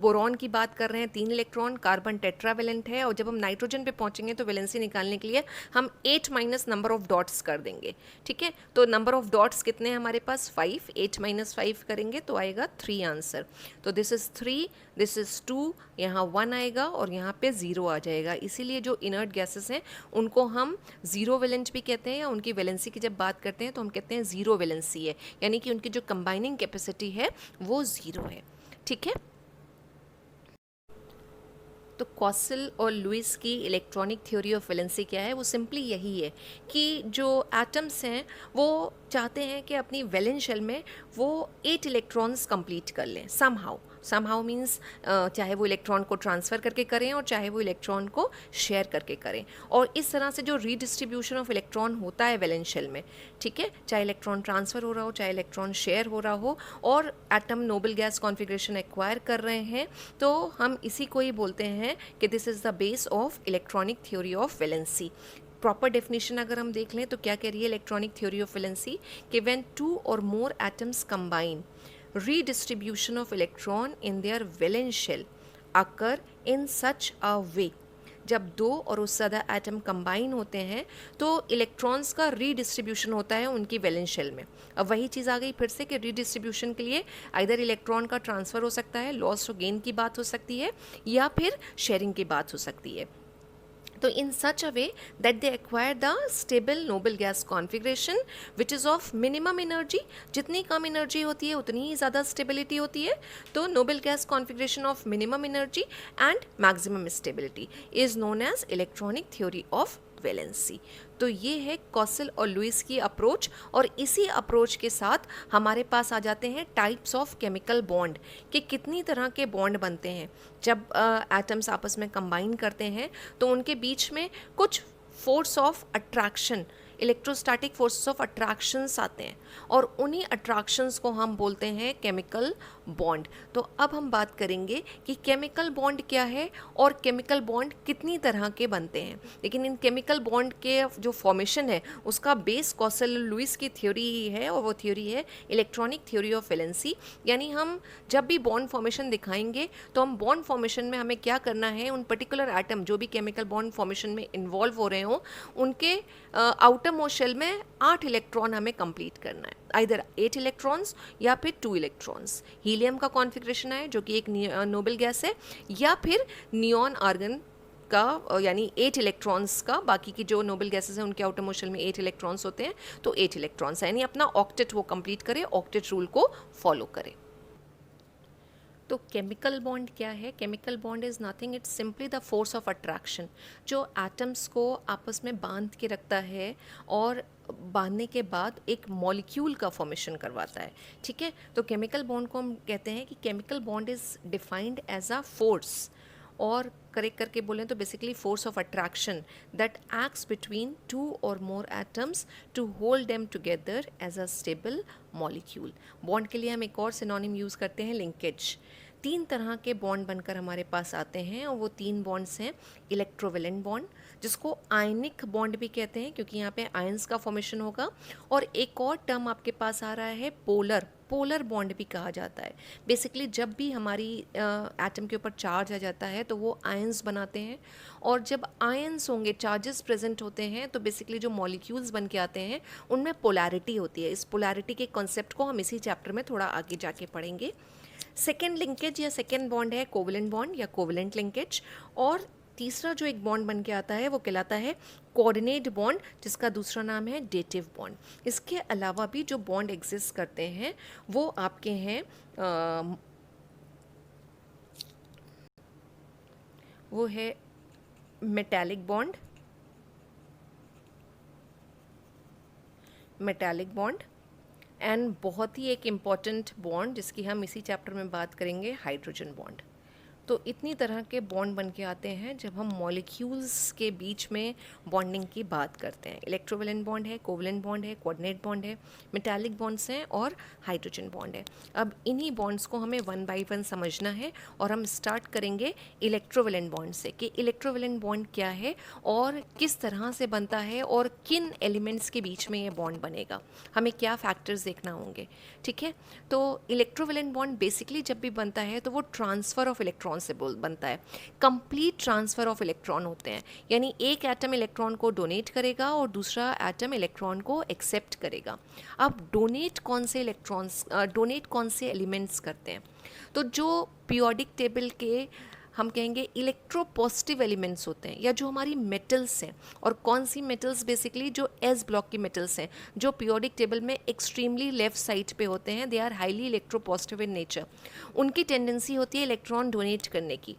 बोरॉन की बात कर रहे हैं 3 इलेक्ट्रॉन, कार्बन टेट्रावेलेंट है। और जब हम नाइट्रोजन पे पहुँचेंगे तो वैलेंसी निकालने के लिए हम 8 माइनस नंबर ऑफ डॉट्स कर देंगे, ठीक है। तो नंबर ऑफ डॉट्स कितने हैं हमारे पास, 5, 8 माइनस 5 करेंगे तो आएगा 3 आंसर। तो दिस इज़ 3, दिस इज़ 2, यहाँ 1 आएगा और यहाँ पे 0 आ जाएगा। इसीलिए जो इनर्ट गैसेस हैं उनको हम ज़ीरो वैलेंट भी कहते हैं, या उनकी वैलेंसी की जब बात करते हैं तो हम कहते हैं ज़ीरो वैलेंसी है, यानी कि उनकी जो कंबाइनिंग कैपेसिटी है वो 0 है, ठीक है। तो कॉसल और लुईस की इलेक्ट्रॉनिक थ्योरी ऑफ वैलेंसी क्या है, वो सिंपली यही है कि जो एटम्स हैं वो चाहते हैं कि अपनी वैलेंस शेल में वो 8 इलेक्ट्रॉन्स कंप्लीट कर लें समहाउ मीन्स चाहे वो इलेक्ट्रॉन को ट्रांसफ़र करके करें और चाहे वो इलेक्ट्रॉन को शेयर करके करें। और इस तरह से जो रीडिस्ट्रीब्यूशन ऑफ इलेक्ट्रॉन होता है वैलेंस शेल में, ठीक है, चाहे इलेक्ट्रॉन ट्रांसफ़र हो रहा हो चाहे इलेक्ट्रॉन शेयर हो रहा हो, और atom noble gas configuration acquire कर रहे हैं, तो हम इसी को ही बोलते हैं कि this is the base of electronic theory of valency. Proper definition अगर हम देख लें तो क्या कह रही है इलेक्ट्रॉनिक थ्योरी ऑफ वैलेंसी, कि व्हेन 2 और more atoms combine, redistribution of electron in their valence shell occur in such a way, जब 2 और उससे ज़्यादा एटम कंबाइन होते हैं तो इलेक्ट्रॉन्स का रीडिस्ट्रीब्यूशन होता है उनकी वैलेंस शेल में। अब वही चीज़ आ गई फिर से कि रीडिस्ट्रीब्यूशन के लिए आइदर इलेक्ट्रॉन का ट्रांसफ़र हो सकता है, लॉस और गेन की बात हो सकती है, या फिर शेयरिंग की बात हो सकती है। तो in such a way that they acquire the stable noble gas configuration which is of minimum energy, जितनी कम एनर्जी होती है उतनी ही ज़्यादा स्टेबिलिटी होती है। तो noble gas configuration of minimum energy and maximum stability is known as electronic theory of valency. तो ये है कॉसल और लुईस की अप्रोच, और इसी अप्रोच के साथ हमारे पास आ जाते हैं टाइप्स ऑफ केमिकल बॉन्ड कि कितनी तरह के बॉन्ड बनते हैं। जब एटम्स आपस में कंबाइन करते हैं तो उनके बीच में कुछ force of attraction, electrostatic forces of attractions आते हैं, और उन्हीं अट्रैक्शंस को हम बोलते हैं केमिकल बॉन्ड। तो अब हम बात करेंगे कि केमिकल बॉन्ड क्या है और केमिकल बॉन्ड कितनी तरह के बनते हैं। लेकिन इन केमिकल बॉन्ड के जो फॉर्मेशन है उसका बेस कॉसल लुईस की थ्योरी ही है, और वो थ्योरी है इलेक्ट्रॉनिक थ्योरी ऑफ वैलेंसी। यानी हम जब भी बॉन्ड फॉर्मेशन दिखाएंगे तो हम बॉन्ड फॉर्मेशन में हमें क्या करना है, उन पर्टिकुलर एटम जो भी केमिकल बॉन्ड फॉर्मेशन में इन्वॉल्व हो रहे हों उनके आउटर मोस्ट शेल में 8 इलेक्ट्रॉन हमें कंप्लीट करना है, आइदर 8 इलेक्ट्रॉन्स या फिर 2 इलेक्ट्रॉन्स। हीलियम का कॉन्फ़िगरेशन है जो कि एक नोबल गैस है, या फिर नियॉन आर्गन का, यानी 8 इलेक्ट्रॉन्स का। बाकी की जो नोबल गैसेस हैं उनके आउटर मोस्ट शेल में 8 इलेक्ट्रॉन्स होते हैं, तो 8 इलेक्ट्रॉन्स है, यानी अपना ऑक्टेट वो कंप्लीट करे, ऑक्टेट रूल को फॉलो करे। तो केमिकल बॉन्ड क्या है? Chemical bond is nothing, it's simply the force of attraction जो एटम्स को आपस में बांध के रखता है और बांधने के बाद एक मॉलिक्यूल का फॉर्मेशन करवाता है। ठीक है, तो केमिकल बॉन्ड को हम कहते हैं कि chemical bond is defined as a force, और करेक्ट करके बोलें तो basically force of attraction that acts between 2 और more atoms to hold them together as a stable molecule. Bond के लिए हम एक और सिनोनिम यूज़ करते हैं, लिंकेज। 3 तरह के बॉन्ड बनकर हमारे पास आते हैं, और वो 3 बॉन्ड्स हैं इलेक्ट्रोवेलेंट बॉन्ड, जिसको आयनिक बॉन्ड भी कहते हैं क्योंकि यहाँ पे आयंस का फॉर्मेशन होगा, और एक और टर्म आपके पास आ रहा है पोलर, पोलर बॉन्ड भी कहा जाता है। बेसिकली जब भी हमारी एटम के ऊपर चार्ज आ जाता है तो वो आयंस बनाते हैं, और जब आयंस होंगे, चार्जेस प्रेजेंट होते हैं, तो बेसिकली जो मॉलिक्यूल्स बन के आते हैं उनमें पोलैरिटी होती है। इस पोलैरिटी के कॉन्सेप्ट को हम इसी चैप्टर में थोड़ा आगे जाके पढ़ेंगे। सेकेंड लिंकेज या सेकेंड बॉन्ड है कोवलेंट बॉन्ड या कोवलेंट लिंकेज, और तीसरा जो एक बॉन्ड बन के आता है वो कहलाता है कोऑर्डिनेट बॉन्ड, जिसका दूसरा नाम है डेटिव बॉन्ड। इसके अलावा भी जो बॉन्ड एग्जिस्ट करते हैं वो आपके हैं वो है metallic bond, metallic bond, and बहुत ही एक इम्पॉर्टेंट बॉन्ड जिसकी हम इसी चैप्टर में बात करेंगे, हाइड्रोजन बॉन्ड। तो इतनी तरह के बॉन्ड बन के आते हैं जब हम मॉलिक्यूल्स के बीच में बॉन्डिंग की बात करते हैं। इलेक्ट्रोवेलेंट बॉन्ड है, कोवलेंट बॉन्ड है, कोऑर्डिनेट बॉन्ड है, मेटालिक बॉन्ड्स हैं, और हाइड्रोजन बॉन्ड है। अब इन्हीं बॉन्ड्स को हमें वन बाय वन समझना है, और हम स्टार्ट करेंगे इलेक्ट्रोवेलेंट बॉन्ड से कि इलेक्ट्रोवेलेंट बॉन्ड क्या है और किस तरह से बनता है, और किन एलिमेंट्स के बीच में ये बॉन्ड बनेगा, हमें क्या फैक्टर्स देखना होंगे। ठीक है, तो इलेक्ट्रोवेलेंट बॉन्ड बेसिकली जब भी बनता है तो वो ट्रांसफ़र ऑफ इलेक्ट्रॉन से बनता है। कंप्लीट ट्रांसफ़र ऑफ इलेक्ट्रॉन होते हैं, यानी एक एटम इलेक्ट्रॉन को डोनेट करेगा और दूसरा एटम इलेक्ट्रॉन को एक्सेप्ट करेगा। अब डोनेट कौन से इलेक्ट्रॉन्स, डोनेट कौन से एलिमेंट्स करते हैं? तो जो पीरियोडिक टेबल के हम कहेंगे इलेक्ट्रोपॉजिटिव एलिमेंट्स होते हैं, या जो हमारी मेटल्स हैं, और कौन सी मेटल्स? बेसिकली जो एस ब्लॉक की मेटल्स हैं जो पीरियोडिक टेबल में एक्सट्रीमली लेफ्ट साइड पे होते हैं, they are highly electropositive in nature. उनकी टेंडेंसी होती है इलेक्ट्रॉन डोनेट करने की,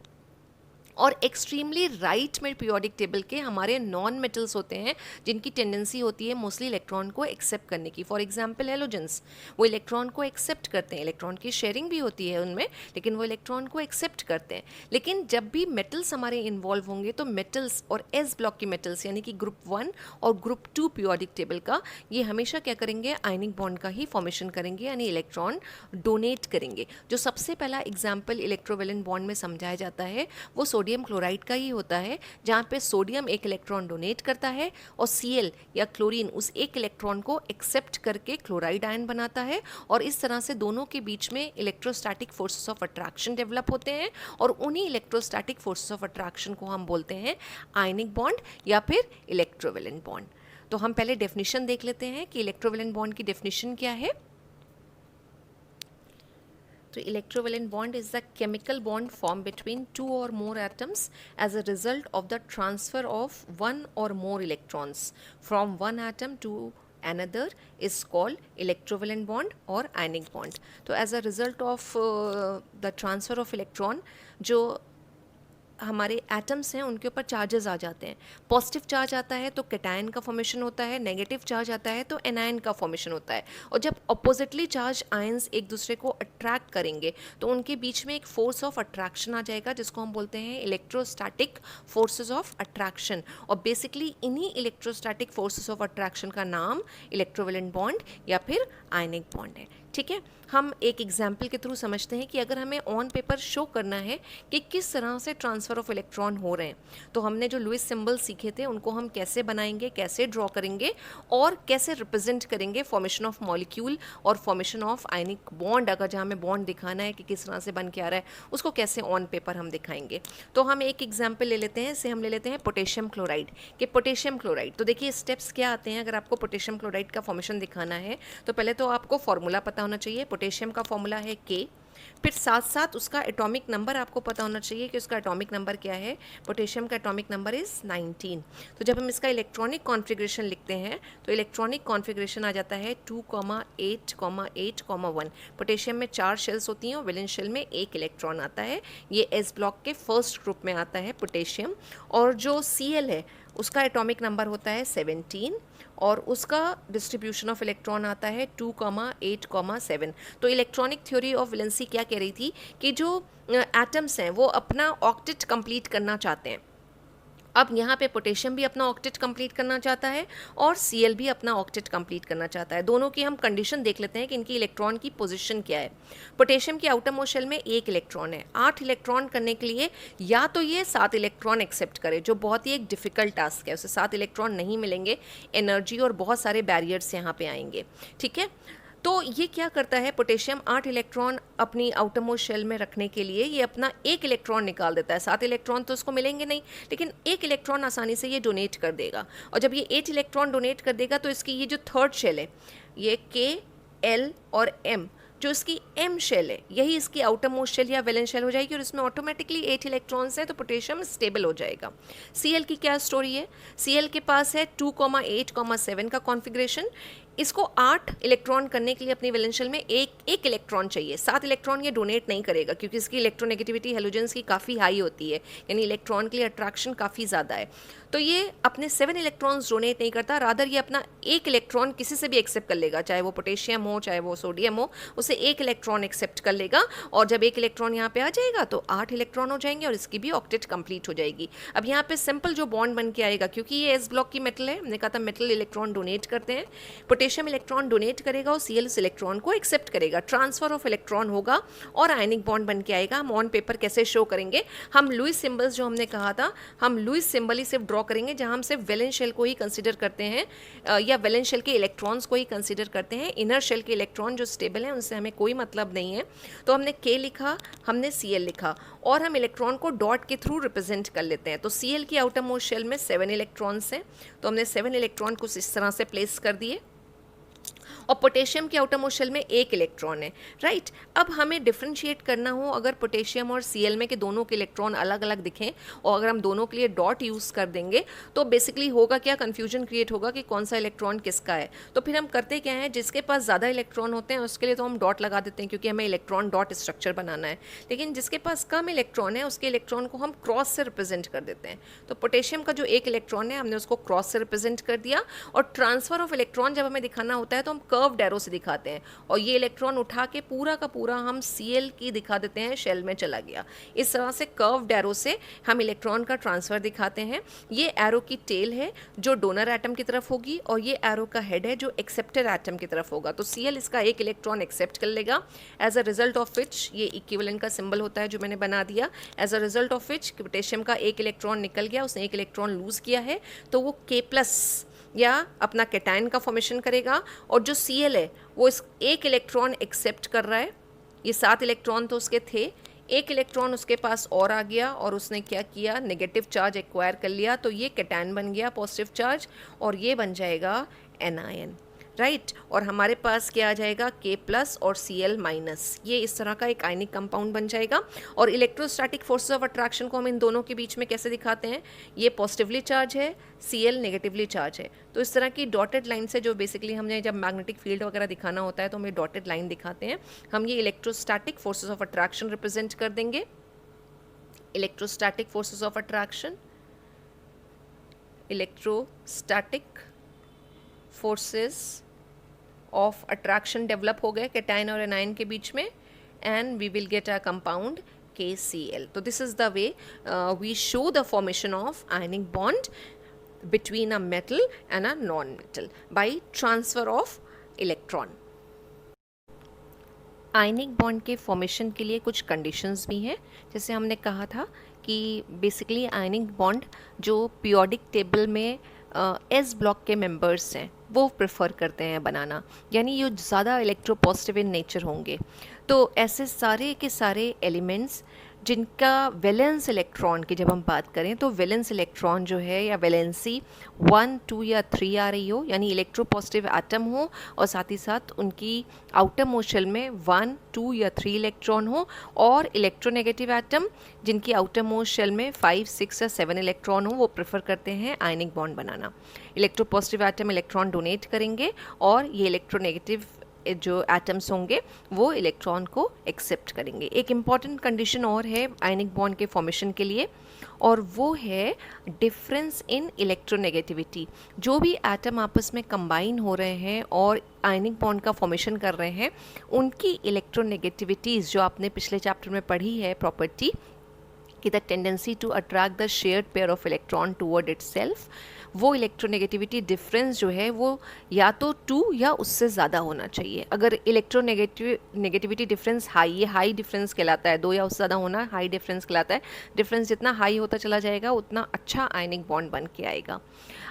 और एक्सट्रीमली राइट में पीरियोडिक टेबल के हमारे नॉन मेटल्स होते हैं जिनकी टेंडेंसी होती है मोस्टली इलेक्ट्रॉन को एक्सेप्ट करने की। फॉर एग्जांपल हैलोजेंस, वो इलेक्ट्रॉन को एक्सेप्ट करते हैं, इलेक्ट्रॉन की शेयरिंग भी होती है उनमें, लेकिन वो इलेक्ट्रॉन को एक्सेप्ट करते हैं। लेकिन जब भी मेटल्स हमारे इन्वॉल्व होंगे तो मेटल्स और एस ब्लॉक की मेटल्स यानी कि ग्रुप 1 और ग्रुप 2 पीरियोडिक टेबल का, ये हमेशा क्या करेंगे? आयनिक बॉन्ड का ही फॉर्मेशन करेंगे, यानी इलेक्ट्रॉन डोनेट करेंगे। जो सबसे पहला एग्जाम्पल इलेक्ट्रोवेलेंट बॉन्ड में समझाया जाता है वो सोडियम क्लोराइड का ही होता है, जहाँ पे सोडियम एक इलेक्ट्रॉन डोनेट करता है और Cl या क्लोरीन उस एक इलेक्ट्रॉन को एक्सेप्ट करके क्लोराइड आयन बनाता है, और इस तरह से दोनों के बीच में electrostatic forces of attraction develop होते हैं, और उन्हीं इलेक्ट्रोस्टैटिक फोर्सेस ऑफ अट्रैक्शन को हम बोलते हैं आयनिक बॉन्ड या फिर इलेक्ट्रोवेलेंट बॉन्ड। तो हम पहले डेफिनेशन देख लेते हैं कि इलेक्ट्रोवेलेंट बॉन्ड की डेफिनेशन क्या है। तो electrovalent bond is the chemical bond formed between 2 or more atoms as a result of the transfer of one or more electrons from one atom to another is called electrovalent bond or ionic bond. तो as a result of the transfer of electron, जो हमारे एटम्स हैं उनके ऊपर चार्जेस आ जाते हैं। पॉजिटिव चार्ज आता है तो कैटायन का फॉर्मेशन होता है, नेगेटिव चार्ज आता है तो एनायन का फॉर्मेशन होता है। और जब अपोजिटली चार्ज आयंस एक दूसरे को अट्रैक्ट करेंगे तो उनके बीच में एक फोर्स ऑफ अट्रैक्शन आ जाएगा, जिसको हम बोलते हैं इलेक्ट्रोस्टैटिक फोर्सेस ऑफ अट्रैक्शन। और बेसिकली इन्हीं इलेक्ट्रोस्टैटिक फोर्सेस ऑफ अट्रैक्शन का नाम इलेक्ट्रोवैलेंट बॉन्ड या फिर आयनिक बॉन्ड है। ठीक है, हम एक एग्जाम्पल के थ्रू समझते हैं कि अगर हमें ऑन पेपर शो करना है कि किस तरह से ट्रांसफ़र ऑफ इलेक्ट्रॉन हो रहे हैं, तो हमने जो लुईस सिंबल सीखे थे उनको हम कैसे बनाएंगे, कैसे ड्रॉ करेंगे और कैसे रिप्रेजेंट करेंगे फॉर्मेशन ऑफ मॉलिक्यूल और फॉर्मेशन ऑफ आयनिक बॉन्ड। अगर जहाँ हमें बॉन्ड दिखाना है कि किस तरह से बन के आ रहा है, उसको कैसे ऑन पेपर हम दिखाएंगे। तो हम एक एग्जाम्पल ले लेते हैं, इसे हम ले लेते हैं पोटेशियम क्लोराइड कि पोटेशियम क्लोराइड। तो देखिए स्टेप्स क्या आते हैं अगर आपको पोटेशियम क्लोराइड का फॉर्मेशन दिखाना है। तो पहले तो आपको फॉर्मूला पता होना चाहिए। पोटेशियम का फॉर्मूला है K, फिर साथ साथ उसका एटॉमिक नंबर आपको पता होना चाहिए कि उसका एटॉमिक नंबर क्या है। पोटेशियम का एटॉमिक नंबर इज़ 19। तो जब हम इसका इलेक्ट्रॉनिक कॉन्फ़िगरेशन लिखते हैं तो इलेक्ट्रॉनिक कॉन्फ़िगरेशन आ जाता है 2,8,8,1। पोटेशियम में 4 शेल्स होती हैं और वैलेंस शेल में 1 इलेक्ट्रॉन आता है। ये S ब्लॉक के फर्स्ट ग्रुप में आता है पोटेशियम। और जो Cl है उसका एटॉमिक नंबर होता है 17 और उसका डिस्ट्रीब्यूशन ऑफ इलेक्ट्रॉन आता है 2,8,7। तो इलेक्ट्रॉनिक थ्योरी ऑफ वैलेंसी क्या कह रही थी कि जो एटम्स हैं वो अपना ऑक्टेट कंप्लीट करना चाहते हैं। अब यहाँ पे पोटेशियम भी अपना ऑक्टेट कंप्लीट करना चाहता है और Cl भी अपना ऑक्टेट कंप्लीट करना चाहता है। दोनों की हम कंडीशन देख लेते हैं कि इनकी इलेक्ट्रॉन की पोजीशन क्या है। पोटेशियम की आउटर मोस्ट शेल में 1 इलेक्ट्रॉन है। 8 इलेक्ट्रॉन करने के लिए या तो ये 7 इलेक्ट्रॉन एक्सेप्ट करे, जो बहुत ही एक डिफ़िकल्ट टास्क है, उसे 7 इलेक्ट्रॉन नहीं मिलेंगे, एनर्जी और बहुत सारे बैरियर्स यहाँ पे आएंगे। ठीक है, तो ये क्या करता है, पोटेशियम 8 इलेक्ट्रॉन अपनी आउटर मोस्ट शेल में रखने के लिए ये अपना 1 इलेक्ट्रॉन निकाल देता है। 7 इलेक्ट्रॉन तो उसको मिलेंगे नहीं, लेकिन 1 इलेक्ट्रॉन आसानी से ये डोनेट कर देगा। और जब ये 8 इलेक्ट्रॉन डोनेट कर देगा तो इसकी ये जो थर्ड शेल है, ये K, L और M, जो इसकी M शेल है, यही इसकी आउटर मोस्ट शेल या वैलेंस शेल हो जाएगी और इसमें ऑटोमेटिकली 8 इलेक्ट्रॉन्स हैं, तो पोटेशियम स्टेबल हो जाएगा। Cl की क्या स्टोरी है? Cl के पास है 2,8,7 का कॉन्फ़िगरेशन। इसको 8 इलेक्ट्रॉन करने के लिए अपनी वैलेंस शेल में एक इलेक्ट्रॉन चाहिए। 7 इलेक्ट्रॉन ये डोनेट नहीं करेगा क्योंकि इसकी इलेक्ट्रोनेगेटिविटी हेलोजेंस की काफ़ी हाई होती है, यानी इलेक्ट्रॉन के लिए अट्रैक्शन काफ़ी ज़्यादा है। तो ये अपने 7 इलेक्ट्रॉन्स डोनेट नहीं करता, रादर ये अपना 1 इलेक्ट्रॉन किसी से भी एक्सेप्ट कर लेगा, चाहे वो पोटेशियम हो चाहे वो सोडियम हो, उसे 1 इलेक्ट्रॉन एक्सेप्ट कर लेगा। और जब 1 इलेक्ट्रॉन यहाँ पे आ जाएगा तो 8 इलेक्ट्रॉन हो जाएंगे और इसकी भी ऑक्टेट कंप्लीट हो जाएगी। अब यहाँ पे सिंपल जो बॉन्ड बन के आएगा, क्योंकि ये S ब्लॉक की मेटल है, हमने कहा था मेटल इलेक्ट्रॉन डोनेट करते हैं, पोटेशियम इलेक्ट्रॉन डोनेट करेगा और Cl उस इलेक्ट्रॉन को एक्सेप्ट करेगा, ट्रांसफर ऑफ इलेक्ट्रॉन होगा और आयनिक बॉन्ड बन के आएगा। हम ऑन पेपर कैसे शो करेंगे, हम लुईस सिंबल्स जो हमने कहा था, हम लुईस सिंबल ही सिर्फ ड्रॉ करेंगे जहां हम सिर्फ वैलेंस शेल को ही कंसीडर करते हैं या वैलेंस शेल के इलेक्ट्रॉन्स को ही कंसीडर करते हैं। इनर शेल के इलेक्ट्रॉन जो स्टेबल हैं उनसे हमें कोई मतलब नहीं है। तो हमने K लिखा, हमने Cl लिखा और हम इलेक्ट्रॉन को डॉट के थ्रू रिप्रेजेंट कर लेते हैं। तो Cl की आउटर मोस्ट शेल में 7 इलेक्ट्रॉन्स हैं, तो हमने 7 इलेक्ट्रॉन कुछ इस तरह से प्लेस कर दिए और पोटेशियम की आउटर मोस्ट शेल में 1 इलेक्ट्रॉन है। राइट, अब हमें डिफ्रेंशिएट करना हो अगर पोटेशियम और Cl में के दोनों के इलेक्ट्रॉन अलग अलग दिखें और अगर हम दोनों के लिए डॉट यूज़ कर देंगे तो बेसिकली होगा क्या, कन्फ्यूजन क्रिएट होगा कि कौन सा इलेक्ट्रॉन किसका है। तो फिर हम करते क्या है, जिसके पास ज़्यादा इलेक्ट्रॉन होते हैं उसके लिए तो हम डॉट लगा देते हैं क्योंकि हमें इलेक्ट्रॉन डॉट स्ट्रक्चर बनाना है, लेकिन जिसके पास कम इलेक्ट्रॉन है उसके इलेक्ट्रॉन को हम क्रॉस से रिप्रेजेंट कर देते हैं। तो पोटेशियम का जो 1 इलेक्ट्रॉन है हमने उसको क्रॉस से रिप्रेजेंट कर दिया और ट्रांसफर ऑफ इलेक्ट्रॉन जब हमें दिखाना होता है तो हम कर्व्ड एरो से दिखाते हैं और ये इलेक्ट्रॉन उठा के पूरा का पूरा हम Cl की दिखा देते हैं, शेल में चला गया। इस तरह से कर्व्ड एरो से हम इलेक्ट्रॉन का ट्रांसफर दिखाते हैं। ये एरो की टेल है जो डोनर एटम की तरफ होगी और ये एरो का हेड है जो एक्सेप्टर एटम की तरफ होगा। तो Cl इसका 1 इलेक्ट्रॉन एक्सेप्ट कर लेगा, as a result of which ये इक्विवेलेंट का सिंबल होता है जो मैंने बना दिया। As a result of which potassium का 1 इलेक्ट्रॉन निकल गया, उसने 1 इलेक्ट्रॉन लूज किया है, तो वो K+ या अपना कैटायन का फॉर्मेशन करेगा और जो Cl है वो इस 1 इलेक्ट्रॉन एक्सेप्ट कर रहा है। ये 7 इलेक्ट्रॉन तो उसके थे, 1 इलेक्ट्रॉन उसके पास और आ गया और उसने क्या किया, नेगेटिव चार्ज एक्वायर कर लिया, तो ये कैटायन बन गया पॉजिटिव चार्ज और ये बन जाएगा एनायन। राइट, और हमारे पास क्या आ जाएगा, K+ और Cl-, ये इस तरह का एक आयनिक कंपाउंड बन जाएगा। और इलेक्ट्रोस्टैटिक फोर्सेस ऑफ अट्रैक्शन को हम इन दोनों के बीच में कैसे दिखाते हैं, ये पॉजिटिवली चार्ज है, Cl नेगेटिवली चार्ज है। तो इस तरह की डॉटेड लाइन से, जो बेसिकली हमने जब मैग्नेटिक फील्ड वगैरह दिखाना होता है तो हम ये डॉटेड लाइन दिखाते हैं, हम ये electrostatic forces of attraction represent कर देंगे। Electrostatic forces of attraction, electrostatic forces of attraction develop हो गए कैटायन और एनायन के बीच में, and we will get a compound KCl. So this is the way we show the formation of ionic bond between a metal and a non-metal by transfer of electron. Ionic bond के फॉर्मेशन के लिए कुछ कंडीशंस भी हैं, जैसे हमने कहा था कि बेसिकली आयनिक बॉन्ड जो पीरियोडिक टेबल में एस ब्लॉक के मेंबर्स हैं वो प्रेफर करते हैं बनाना, यानी ये ज़्यादा इलेक्ट्रोपॉजिटिव इन नेचर होंगे। तो ऐसे सारे के सारे एलिमेंट्स जिनका वैलेंस इलेक्ट्रॉन की जब हम बात करें तो वैलेंस इलेक्ट्रॉन जो है या वैलेंसी 1, 2 या 3 आ रही हो, यानी इलेक्ट्रोपॉजिटिव एटम हो और साथ ही साथ उनकी आउटर मोस्ट शेल में 1, 2 या 3 इलेक्ट्रॉन हो, और इलेक्ट्रोनेगेटिव एटम जिनकी आउटर मोस्ट शेल में 5, 6 या 7 इलेक्ट्रॉन हो, वो प्रेफर करते हैं आयनिक बॉन्ड बनाना। इलेक्ट्रोपॉजिटिव एटम इलेक्ट्रॉन डोनेट करेंगे और ये इलेक्ट्रोनेगेटिव जो एटम्स होंगे वो इलेक्ट्रॉन को एक्सेप्ट करेंगे। एक इम्पॉर्टेंट कंडीशन और है आयनिक बॉन्ड के फॉर्मेशन के लिए, और वो है डिफरेंस इन इलेक्ट्रोनेगेटिविटी। जो भी एटम आपस में कंबाइन हो रहे हैं और आयनिक बॉन्ड का फॉर्मेशन कर रहे हैं, उनकी इलेक्ट्रोनेगेटिविटीज़ जो आपने पिछले चैप्टर में पढ़ी है प्रॉपर्टी कि the tendency to attract the shared pair of electron toward itself, वो इलेक्ट्रोनेगेटिविटी डिफरेंस जो है वो या तो 2 या उससे ज़्यादा होना चाहिए। अगर इलेक्ट्रोनेगेटिविटी डिफरेंस हाई, ये हाई डिफरेंस कहलाता है, 2 या उससे ज़्यादा होना हाई डिफरेंस कहलाता है। डिफरेंस जितना हाई होता चला जाएगा उतना अच्छा आयनिक बॉन्ड बन के आएगा।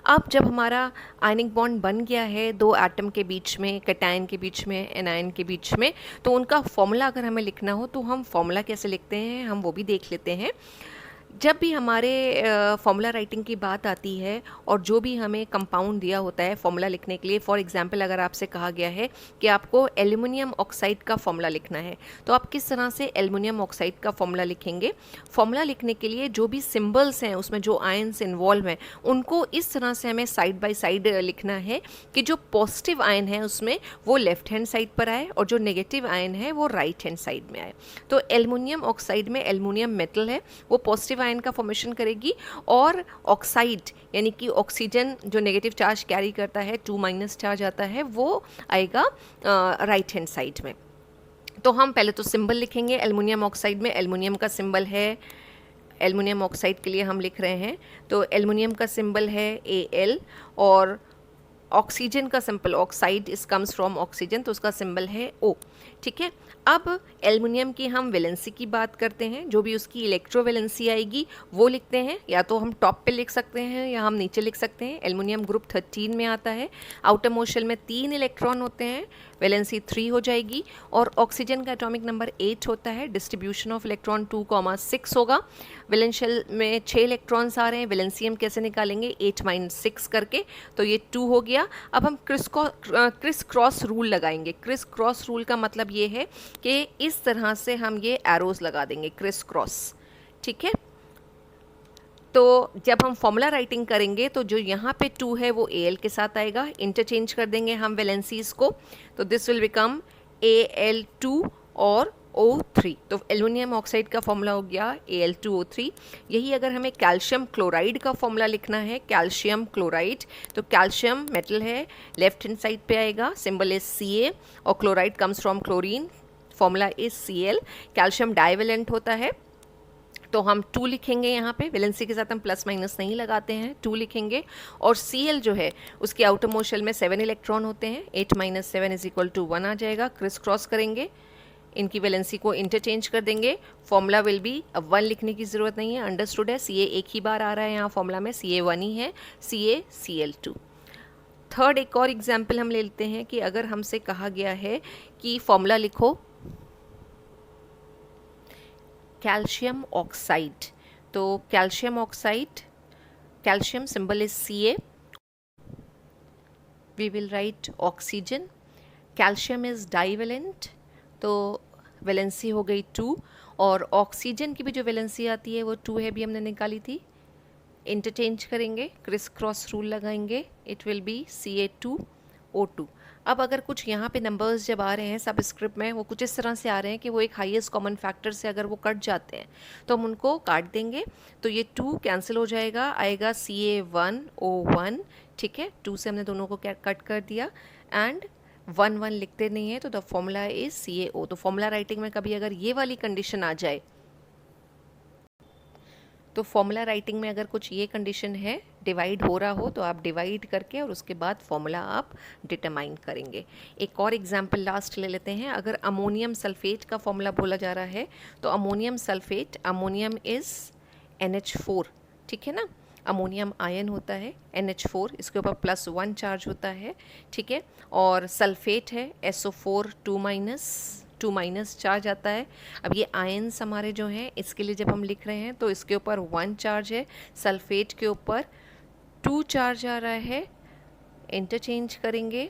अब जब हमारा आयनिक बॉन्ड बन गया है 2 एटम के बीच में, कैटायन के बीच में, एनायन के बीच में, तो उनका फॉर्मूला अगर हमें लिखना हो तो हम फॉर्मूला कैसे लिखते हैं हम वो भी देख लेते हैं। जब भी हमारे फॉर्मूला राइटिंग की बात आती है और जो भी हमें कंपाउंड दिया होता है फॉर्मूला लिखने के लिए, फॉर एग्जांपल अगर आपसे कहा गया है कि आपको एल्युमिनियम ऑक्साइड का फॉर्मूला लिखना है, तो आप किस तरह से एल्युमिनियम ऑक्साइड का फॉर्मूला लिखेंगे? फॉर्मूला लिखने के लिए जो भी सिंबल्स हैं उसमें जो आयन्स इन्वॉल्व हैं उनको इस तरह से हमें साइड बाय साइड लिखना है कि जो पॉजिटिव आयन है उसमें वो लेफ्ट हैंड साइड पर आए और जो नेगेटिव आयन है वो राइट हैंड साइड में आए। तो एल्युमिनियम ऑक्साइड में एल्युमिनियम मेटल है, वो पॉजिटिव आयन का फॉर्मेशन करेगी, और ऑक्साइड यानी कि ऑक्सीजन जो नेगेटिव चार्ज कैरी करता है, 2- चार्ज आता है, वो आएगा राइट हैंड साइड में। तो हम पहले तो सिंबल लिखेंगे एल्युमिनियम ऑक्साइड में। एल्युमिनियम का सिंबल है, एल्युमिनियम ऑक्साइड के लिए हम लिख रहे हैं तो एल्युमिनियम का सिंबल है Al, और ऑक्सीजन का सिंपल ऑक्साइड इस कम्स फ्रॉम ऑक्सीजन तो उसका सिंबल है O। ठीक है, अब एल्युमिनियम की हम वैलेंसी की बात करते हैं, जो भी उसकी इलेक्ट्रोवैलेंसी आएगी वो लिखते हैं, या तो हम टॉप पे लिख सकते हैं या हम नीचे लिख सकते हैं। एल्युमिनियम ग्रुप 13 में आता है, आउटर मोस्ट शेल में 3 इलेक्ट्रॉन होते हैं, वैलेंसी 3 हो जाएगी, और ऑक्सीजन का एटॉमिक नंबर 8 होता है, डिस्ट्रीब्यूशन ऑफ इलेक्ट्रॉन 2,6 होगा। वैलेंस शेल में 6 इलेक्ट्रॉन्स आ रहे हैं, वैलेंसी हम कैसे निकालेंगे 8-6 करके, तो ये 2 हो गया। अब हम क्रिस क्रॉस रूल लगाएंगे। क्रिस क्रॉस रूल का मतलब ये है कि इस तरह से हम ये एरोज लगा देंगे क्रिस क्रॉस। ठीक है, तो जब हम फॉर्मूला राइटिंग करेंगे तो जो यहाँ पे 2 है वो Al के साथ आएगा, इंटरचेंज कर देंगे हम वैलेंसीज को, तो दिस विल बिकम Al2 और O3। तो एल्युमिनियम ऑक्साइड का फॉर्मूला हो गया Al2O3। यही अगर हमें कैल्शियम क्लोराइड का फॉर्मूला लिखना है, कैल्शियम क्लोराइड, तो कैल्शियम मेटल है, लेफ्ट हैंड साइड पे आएगा, सिंबल इज Ca, और chloride comes from chlorine, formula is Cl। Calcium divalent होता है तो हम 2 लिखेंगे यहाँ पे, वैलेंसी के साथ हम प्लस माइनस नहीं लगाते हैं, 2 लिखेंगे। और Cl जो है उसके आउटर मोस्ट शेल में 7 इलेक्ट्रॉन होते हैं, 8 - 7 = 1 आ जाएगा। क्रिस क्रॉस करेंगे, इनकी वैलेंसी को इंटरचेंज कर देंगे, फॉर्मूला विल बी, अब 1 लिखने की ज़रूरत नहीं है, अंडरस्टूड है। Ca एक ही बार आ रहा है यहाँ फॉर्मूला में, Ca1 ही है, CaCl2। थर्ड एक और एग्जाम्पल हम ले लेते हैं कि अगर हमसे कहा गया है कि फॉर्मूला लिखो कैल्शियम ऑक्साइड, तो calcium oxide, calcium symbol is Ca, we will write oxygen, calcium is divalent तो वैलेंसी हो गई 2, और ऑक्सीजन की भी जो वैलेंसी आती है वो 2 है, भी हमने निकाली थी, इंटरचेंज करेंगे, क्रिस क्रॉस रूल लगाएंगे, it will be Ca2 O2। अब अगर कुछ यहाँ पे नंबर्स जब आ रहे हैं सबस्क्रिप्ट में, वो कुछ इस तरह से आ रहे हैं कि वो एक हाईएस्ट कॉमन फैक्टर से अगर वो कट जाते हैं तो हम उनको काट देंगे, तो ये 2 कैंसिल हो जाएगा, आएगा CA1O1, ठीक है, 2 से हमने दोनों को कट कर दिया एंड 1 लिखते नहीं है, तो द फॉर्मूला इज CaO। तो फॉर्मूला राइटिंग में कभी अगर ये वाली कंडीशन आ जाए, तो फॉर्मूला राइटिंग में अगर कुछ ये कंडीशन है, डिवाइड हो रहा हो, तो आप डिवाइड करके और उसके बाद फॉर्मूला आप डिटरमाइन करेंगे। एक और एग्जांपल लास्ट ले लेते हैं। अगर अमोनियम सल्फेट का फॉर्मूला बोला जा रहा है, तो ammonium sulphate, ammonium is NH4, ठीक है ना, अमोनियम आयन होता है NH4, इसके ऊपर +1 चार्ज होता है, ठीक है, और सल्फेट है SO4 2 माइनस चार्ज आता है। अब ये आयन्स हमारे जो हैं, इसके लिए जब हम लिख रहे हैं तो इसके ऊपर 1 चार्ज है, सल्फेट के ऊपर 2 चार्ज आ रहा है, इंटरचेंज करेंगे,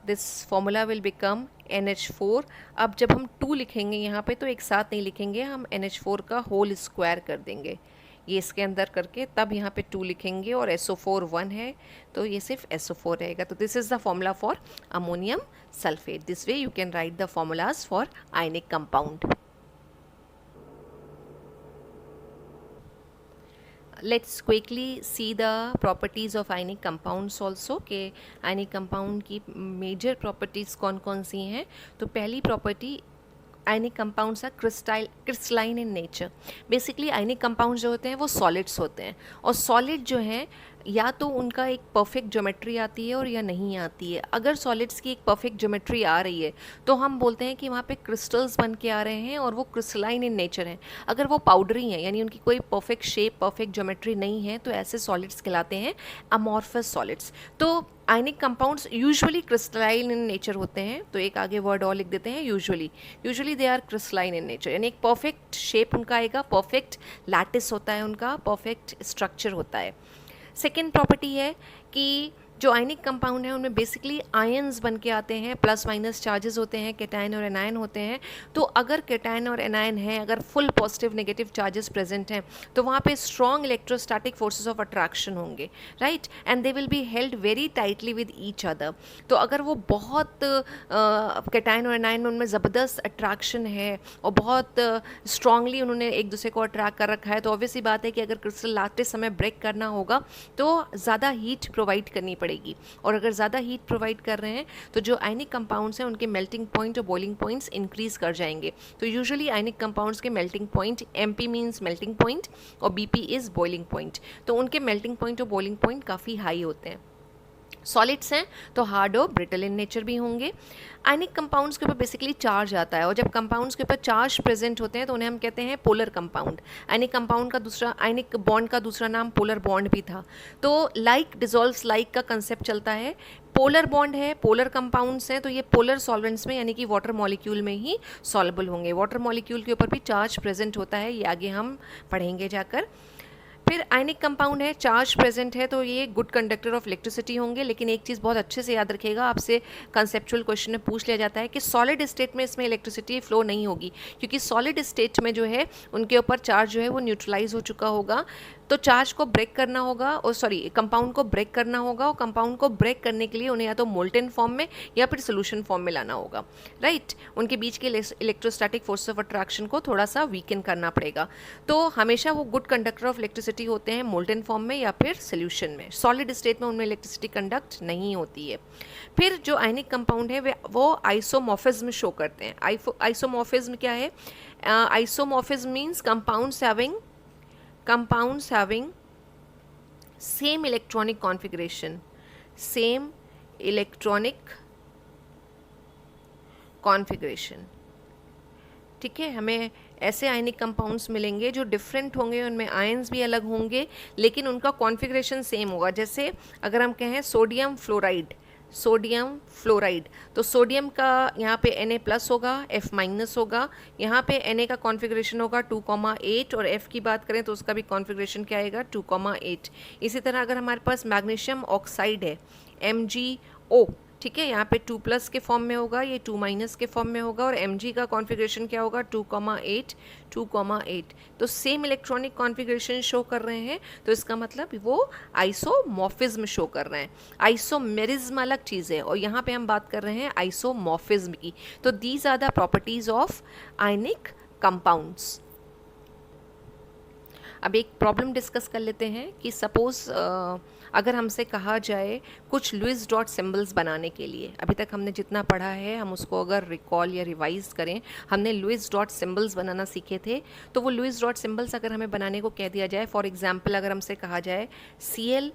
this formula will become NH4। अब जब हम 2 लिखेंगे यहाँ पे तो एक साथ नहीं लिखेंगे, हम NH4 का होल स्क्वायर कर देंगे, ये इसके अंदर करके, तब यहाँ पे 2 लिखेंगे, और SO4 1 है तो ये सिर्फ SO4 रहेगा। तो this is the formula for ammonium sulphate. This way you can write the formulas for ionic compound. Let's quickly see the properties of ionic compounds also, कि आयनिक कंपाउंड की मेजर प्रॉपर्टीज़ कौन कौन सी हैं। तो पहली property, ionic compounds are crystalline in nature. Basically ionic compounds जो होते हैं वो सॉलिड्स होते हैं, और सॉलिड जो हैं या तो उनका एक परफेक्ट ज्योमेट्री आती है और या नहीं आती है। अगर सॉलिड्स की एक परफेक्ट ज्योमेट्री आ रही है तो हम बोलते हैं कि वहाँ पे क्रिस्टल्स बन के आ रहे हैं और वो क्रिस्टलाइन इन नेचर हैं। अगर वो पाउडरी हैं, यानी उनकी कोई परफेक्ट शेप, परफेक्ट ज्योमेट्री नहीं है, तो ऐसे सॉलिड्स कहलाते हैं अमॉर्फस सॉलिड्स। तो ionic compounds usually crystalline in nature होते हैं, तो एक आगे वर्ड और लिख देते हैं, usually they are crystalline in nature, यानी एक परफेक्ट शेप उनका आएगा, परफेक्ट लैटिस होता है उनका, परफेक्ट स्ट्रक्चर होता है। सेकेंड प्रॉपर्टी है कि जो आयनिक कंपाउंड है उनमें बेसिकली आयन्स बन के आते हैं, प्लस माइनस चार्जेस होते हैं, कैटायन और एनायन होते हैं। तो अगर कैटायन और एनायन है, अगर full positive negative charges present हैं, तो वहाँ पे strong electrostatic forces of attraction होंगे, right, and they will be held very tightly with each other. तो अगर वो बहुत कैटायन और एनायन में उनमें ज़बरदस्त अट्रैक्शन है और बहुत स्ट्रांगली उन्होंने एक दूसरे को अट्रैक्ट कर रखा है, तो ऑब्वियसली बात है कि अगर क्रिस्टल लैटिस हमें ब्रेक करना होगा तो ज़्यादा हीट प्रोवाइड करनी पड़ेगी, और अगर ज़्यादा हीट प्रोवाइड कर रहे हैं तो जो आयनिक कंपाउंड्स हैं उनके मेल्टिंग पॉइंट और बॉइलिंग पॉइंट्स इंक्रीज कर जाएंगे। तो यूजुअली आयनिक कंपाउंड्स के melting point, MP means melting point और BP इज़ बॉइलिंग पॉइंट, तो उनके मेल्टिंग पॉइंट और बॉइलिंग पॉइंट काफ़ी हाई होते हैं। सॉलिड्स हैं तो हार्ड और ब्रिटल इन नेचर भी होंगे। आयनिक कंपाउंड्स के ऊपर बेसिकली चार्ज आता है, और जब कंपाउंड्स के ऊपर चार्ज प्रेजेंट होते हैं तो उन्हें हम कहते हैं पोलर कंपाउंड। आयनिक कंपाउंड का दूसरा, आयनिक बॉन्ड का दूसरा नाम पोलर बॉन्ड भी था। तो लाइक डिजॉल्व्स लाइक का कंसेप्ट चलता है। पोलर बॉन्ड है, पोलर कंपाउंड्स हैं, तो ये पोलर सॉल्वेंट्स में यानी कि वाटर मॉलिक्यूल में ही सॉल्युबल होंगे। वाटर मॉलिक्यूल के ऊपर भी चार्ज प्रेजेंट होता है, ये आगे हम पढ़ेंगे जाकर। फिर आयनिक कंपाउंड है, चार्ज प्रेजेंट है, तो ये गुड कंडक्टर ऑफ इलेक्ट्रिसिटी होंगे। लेकिन एक चीज़ बहुत अच्छे से याद रखिएगा, आपसे कंसेप्चुअल क्वेश्चन में पूछ लिया जाता है कि सॉलिड स्टेट में इसमें इलेक्ट्रिसिटी फ्लो नहीं होगी, क्योंकि सॉलिड स्टेट में जो है उनके ऊपर चार्ज जो है वो न्यूट्रलाइज हो चुका होगा। तो चार्ज को ब्रेक करना होगा, और कंपाउंड को ब्रेक करना होगा, और कंपाउंड को ब्रेक करने के लिए उन्हें या तो मोल्टेन फॉर्म में या फिर सोल्यूशन फॉर्म में लाना होगा, राइट। उनके बीच के इलेक्ट्रोस्टैटिक फोर्स ऑफ अट्रैक्शन को थोड़ा सा वीकन करना पड़ेगा। तो हमेशा वो गुड कंडक्टर ऑफ इलेक्ट्रिसिटी होते हैं मोल्टेन फॉर्म में या फिर सोल्यूशन में। सॉलिड स्टेट में उनमें इलेक्ट्रिसिटी कंडक्ट नहीं होती है। फिर जो आयनिक कंपाउंड है वो आइसोमॉर्फिज्म शो करते हैं। आइसोमॉर्फिज्म क्या है? Isomorphism means compounds having same electronic configuration, ठीक है। हमें ऐसे आयनिक कंपाउंड्स मिलेंगे जो डिफरेंट होंगे, उनमें आयन्स भी अलग होंगे, लेकिन उनका कॉन्फ़िगरेशन सेम होगा। जैसे अगर हम कहें सोडियम फ्लोराइड, तो सोडियम का यहाँ पे Na+ होगा, F- होगा, यहाँ पे Na का कॉन्फ़िगरेशन होगा 2,8, और F की बात करें तो उसका भी कॉन्फ़िगरेशन क्या आएगा 2,8। इसी तरह अगर हमारे पास मैग्नीशियम ऑक्साइड है MgO, ठीक है, यहाँ पे 2+ के फॉर्म में होगा, ये 2- के फॉर्म में होगा, और Mg का कॉन्फ़िगरेशन क्या होगा 2,8 2,8। तो सेम इलेक्ट्रॉनिक कॉन्फ़िगरेशन शो कर रहे हैं, तो इसका मतलब वो आइसोमॉर्फिज्म शो कर रहे हैं। आइसोमेरिज्म अलग चीज़ है, और यहाँ पे हम बात कर रहे हैं आइसोमॉर्फिज्म की। तो these are the properties of ionic compounds. अब एक प्रॉब्लम डिस्कस कर लेते हैं कि सपोज़ अगर हमसे कहा जाए कुछ लुईस डॉट सिंबल्स बनाने के लिए, अभी तक हमने जितना पढ़ा है हम उसको अगर रिकॉल या रिवाइज करें, हमने लुईस डॉट सिंबल्स बनाना सीखे थे। तो वो लुईस डॉट सिंबल्स अगर हमें बनाने को कह दिया जाए, फॉर एग्जांपल अगर हमसे कहा जाए Cl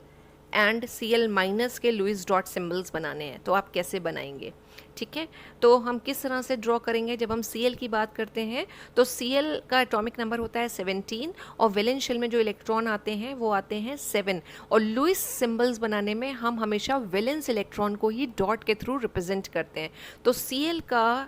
एंड Cl- के लुईस डॉट सिंबल्स बनाने हैं, तो आप कैसे बनाएंगे? ठीक है, तो हम किस तरह से ड्रॉ करेंगे? जब हम Cl की बात करते हैं तो Cl का एटॉमिक नंबर होता है 17, और वैलेंस शेल में जो इलेक्ट्रॉन आते हैं वो आते हैं 7। और लुईस सिंबल्स बनाने में हम हमेशा वैलेंस इलेक्ट्रॉन को ही डॉट के थ्रू रिप्रेजेंट करते हैं। तो Cl का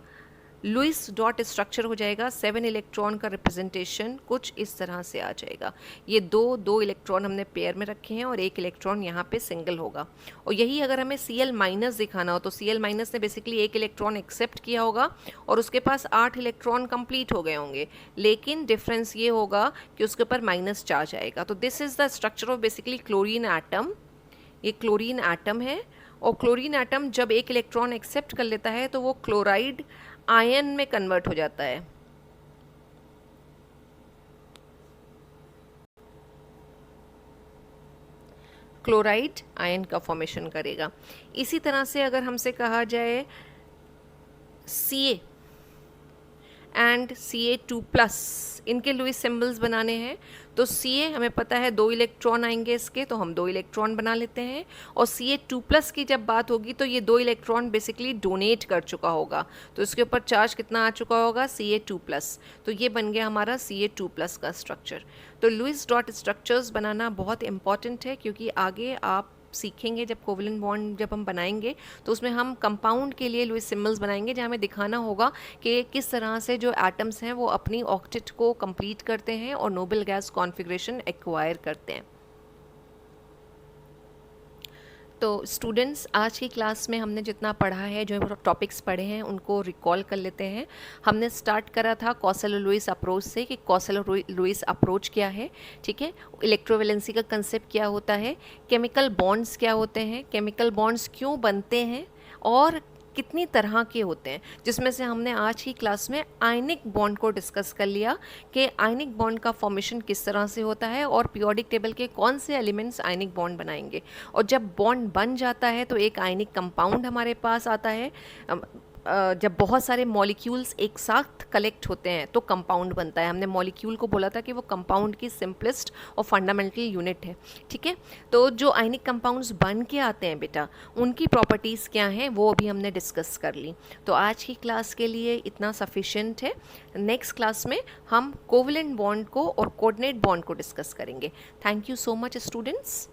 लुईस डॉट स्ट्रक्चर हो जाएगा 7 इलेक्ट्रॉन का रिप्रेजेंटेशन कुछ इस तरह से आ जाएगा। ये दो इलेक्ट्रॉन हमने पेयर में रखे हैं और एक इलेक्ट्रॉन यहाँ पे सिंगल होगा। और यही अगर हमें Cl- दिखाना हो तो Cl- ने बेसिकली एक इलेक्ट्रॉन एक्सेप्ट किया होगा और उसके पास 8 इलेक्ट्रॉन कंप्लीट हो गए होंगे, लेकिन डिफरेंस ये होगा कि उसके ऊपर माइनस चार्ज आएगा। तो this is the structure of basically chlorine atom. ये क्लोरीन एटम है, और क्लोरीन एटम जब एक इलेक्ट्रॉन एक्सेप्ट कर लेता है तो वो क्लोराइड आयन में कन्वर्ट हो जाता है। क्लोराइड आयन का फॉर्मेशन करेगा। इसी तरह से अगर हमसे कहा जाए Ca एंड Ca2+, इनके लुईस सिंबल्स बनाने हैं, तो Ca हमें पता है 2 इलेक्ट्रॉन आएंगे इसके, तो हम 2 इलेक्ट्रॉन बना लेते हैं। और Ca2+ की जब बात होगी तो ये 2 इलेक्ट्रॉन बेसिकली डोनेट कर चुका होगा, तो इसके ऊपर चार्ज कितना आ चुका होगा Ca2+, तो ये बन गया हमारा Ca2+ का स्ट्रक्चर। तो लुईस डॉट स्ट्रक्चर्स बनाना बहुत इंपॉर्टेंट है, क्योंकि आगे आप सीखेंगे जब कोवलेंट बॉन्ड जब हम बनाएंगे तो उसमें हम कंपाउंड के लिए लुईस सिंबल्स बनाएंगे, जहाँ हमें दिखाना होगा कि किस तरह से जो एटम्स हैं वो अपनी ऑक्टेट को कंप्लीट करते हैं और नोबल गैस कॉन्फ़िगरेशन एक्वायर करते हैं। तो स्टूडेंट्स, आज की क्लास में हमने जितना पढ़ा है, जो टॉपिक्स पढ़े हैं उनको रिकॉल कर लेते हैं। हमने स्टार्ट करा था कॉसेलो-लुईस अप्रोच से कि कॉसेलो-लुईस अप्रोच क्या है, ठीक है, इलेक्ट्रोवैलेंसी का कंसेप्ट क्या होता है, केमिकल बॉन्ड्स क्या होते हैं, केमिकल बॉन्ड्स क्यों बनते हैं और कितनी तरह के होते हैं, जिसमें से हमने आज की क्लास में आयनिक बॉन्ड को डिस्कस कर लिया कि आयनिक बॉन्ड का फॉर्मेशन किस तरह से होता है और पीरियोडिक टेबल के कौन से एलिमेंट्स आयनिक बॉन्ड बनाएंगे। और जब बॉन्ड बन जाता है तो एक आयनिक कंपाउंड हमारे पास आता है। जब बहुत सारे मॉलिक्यूल्स एक साथ कलेक्ट होते हैं तो कंपाउंड बनता है। हमने मॉलिक्यूल को बोला था कि वो कंपाउंड की सिंपलेस्ट और फंडामेंटल यूनिट है, ठीक है। तो जो आयनिक कंपाउंड्स बन के आते हैं बेटा, उनकी प्रॉपर्टीज़ क्या हैं वो अभी हमने डिस्कस कर ली। तो आज की क्लास के लिए इतना सफिशिएंट है। नेक्स्ट क्लास में हम कोवलेंट बॉन्ड को और कोऑर्डिनेट बॉन्ड को डिस्कस करेंगे। Thank you so much students.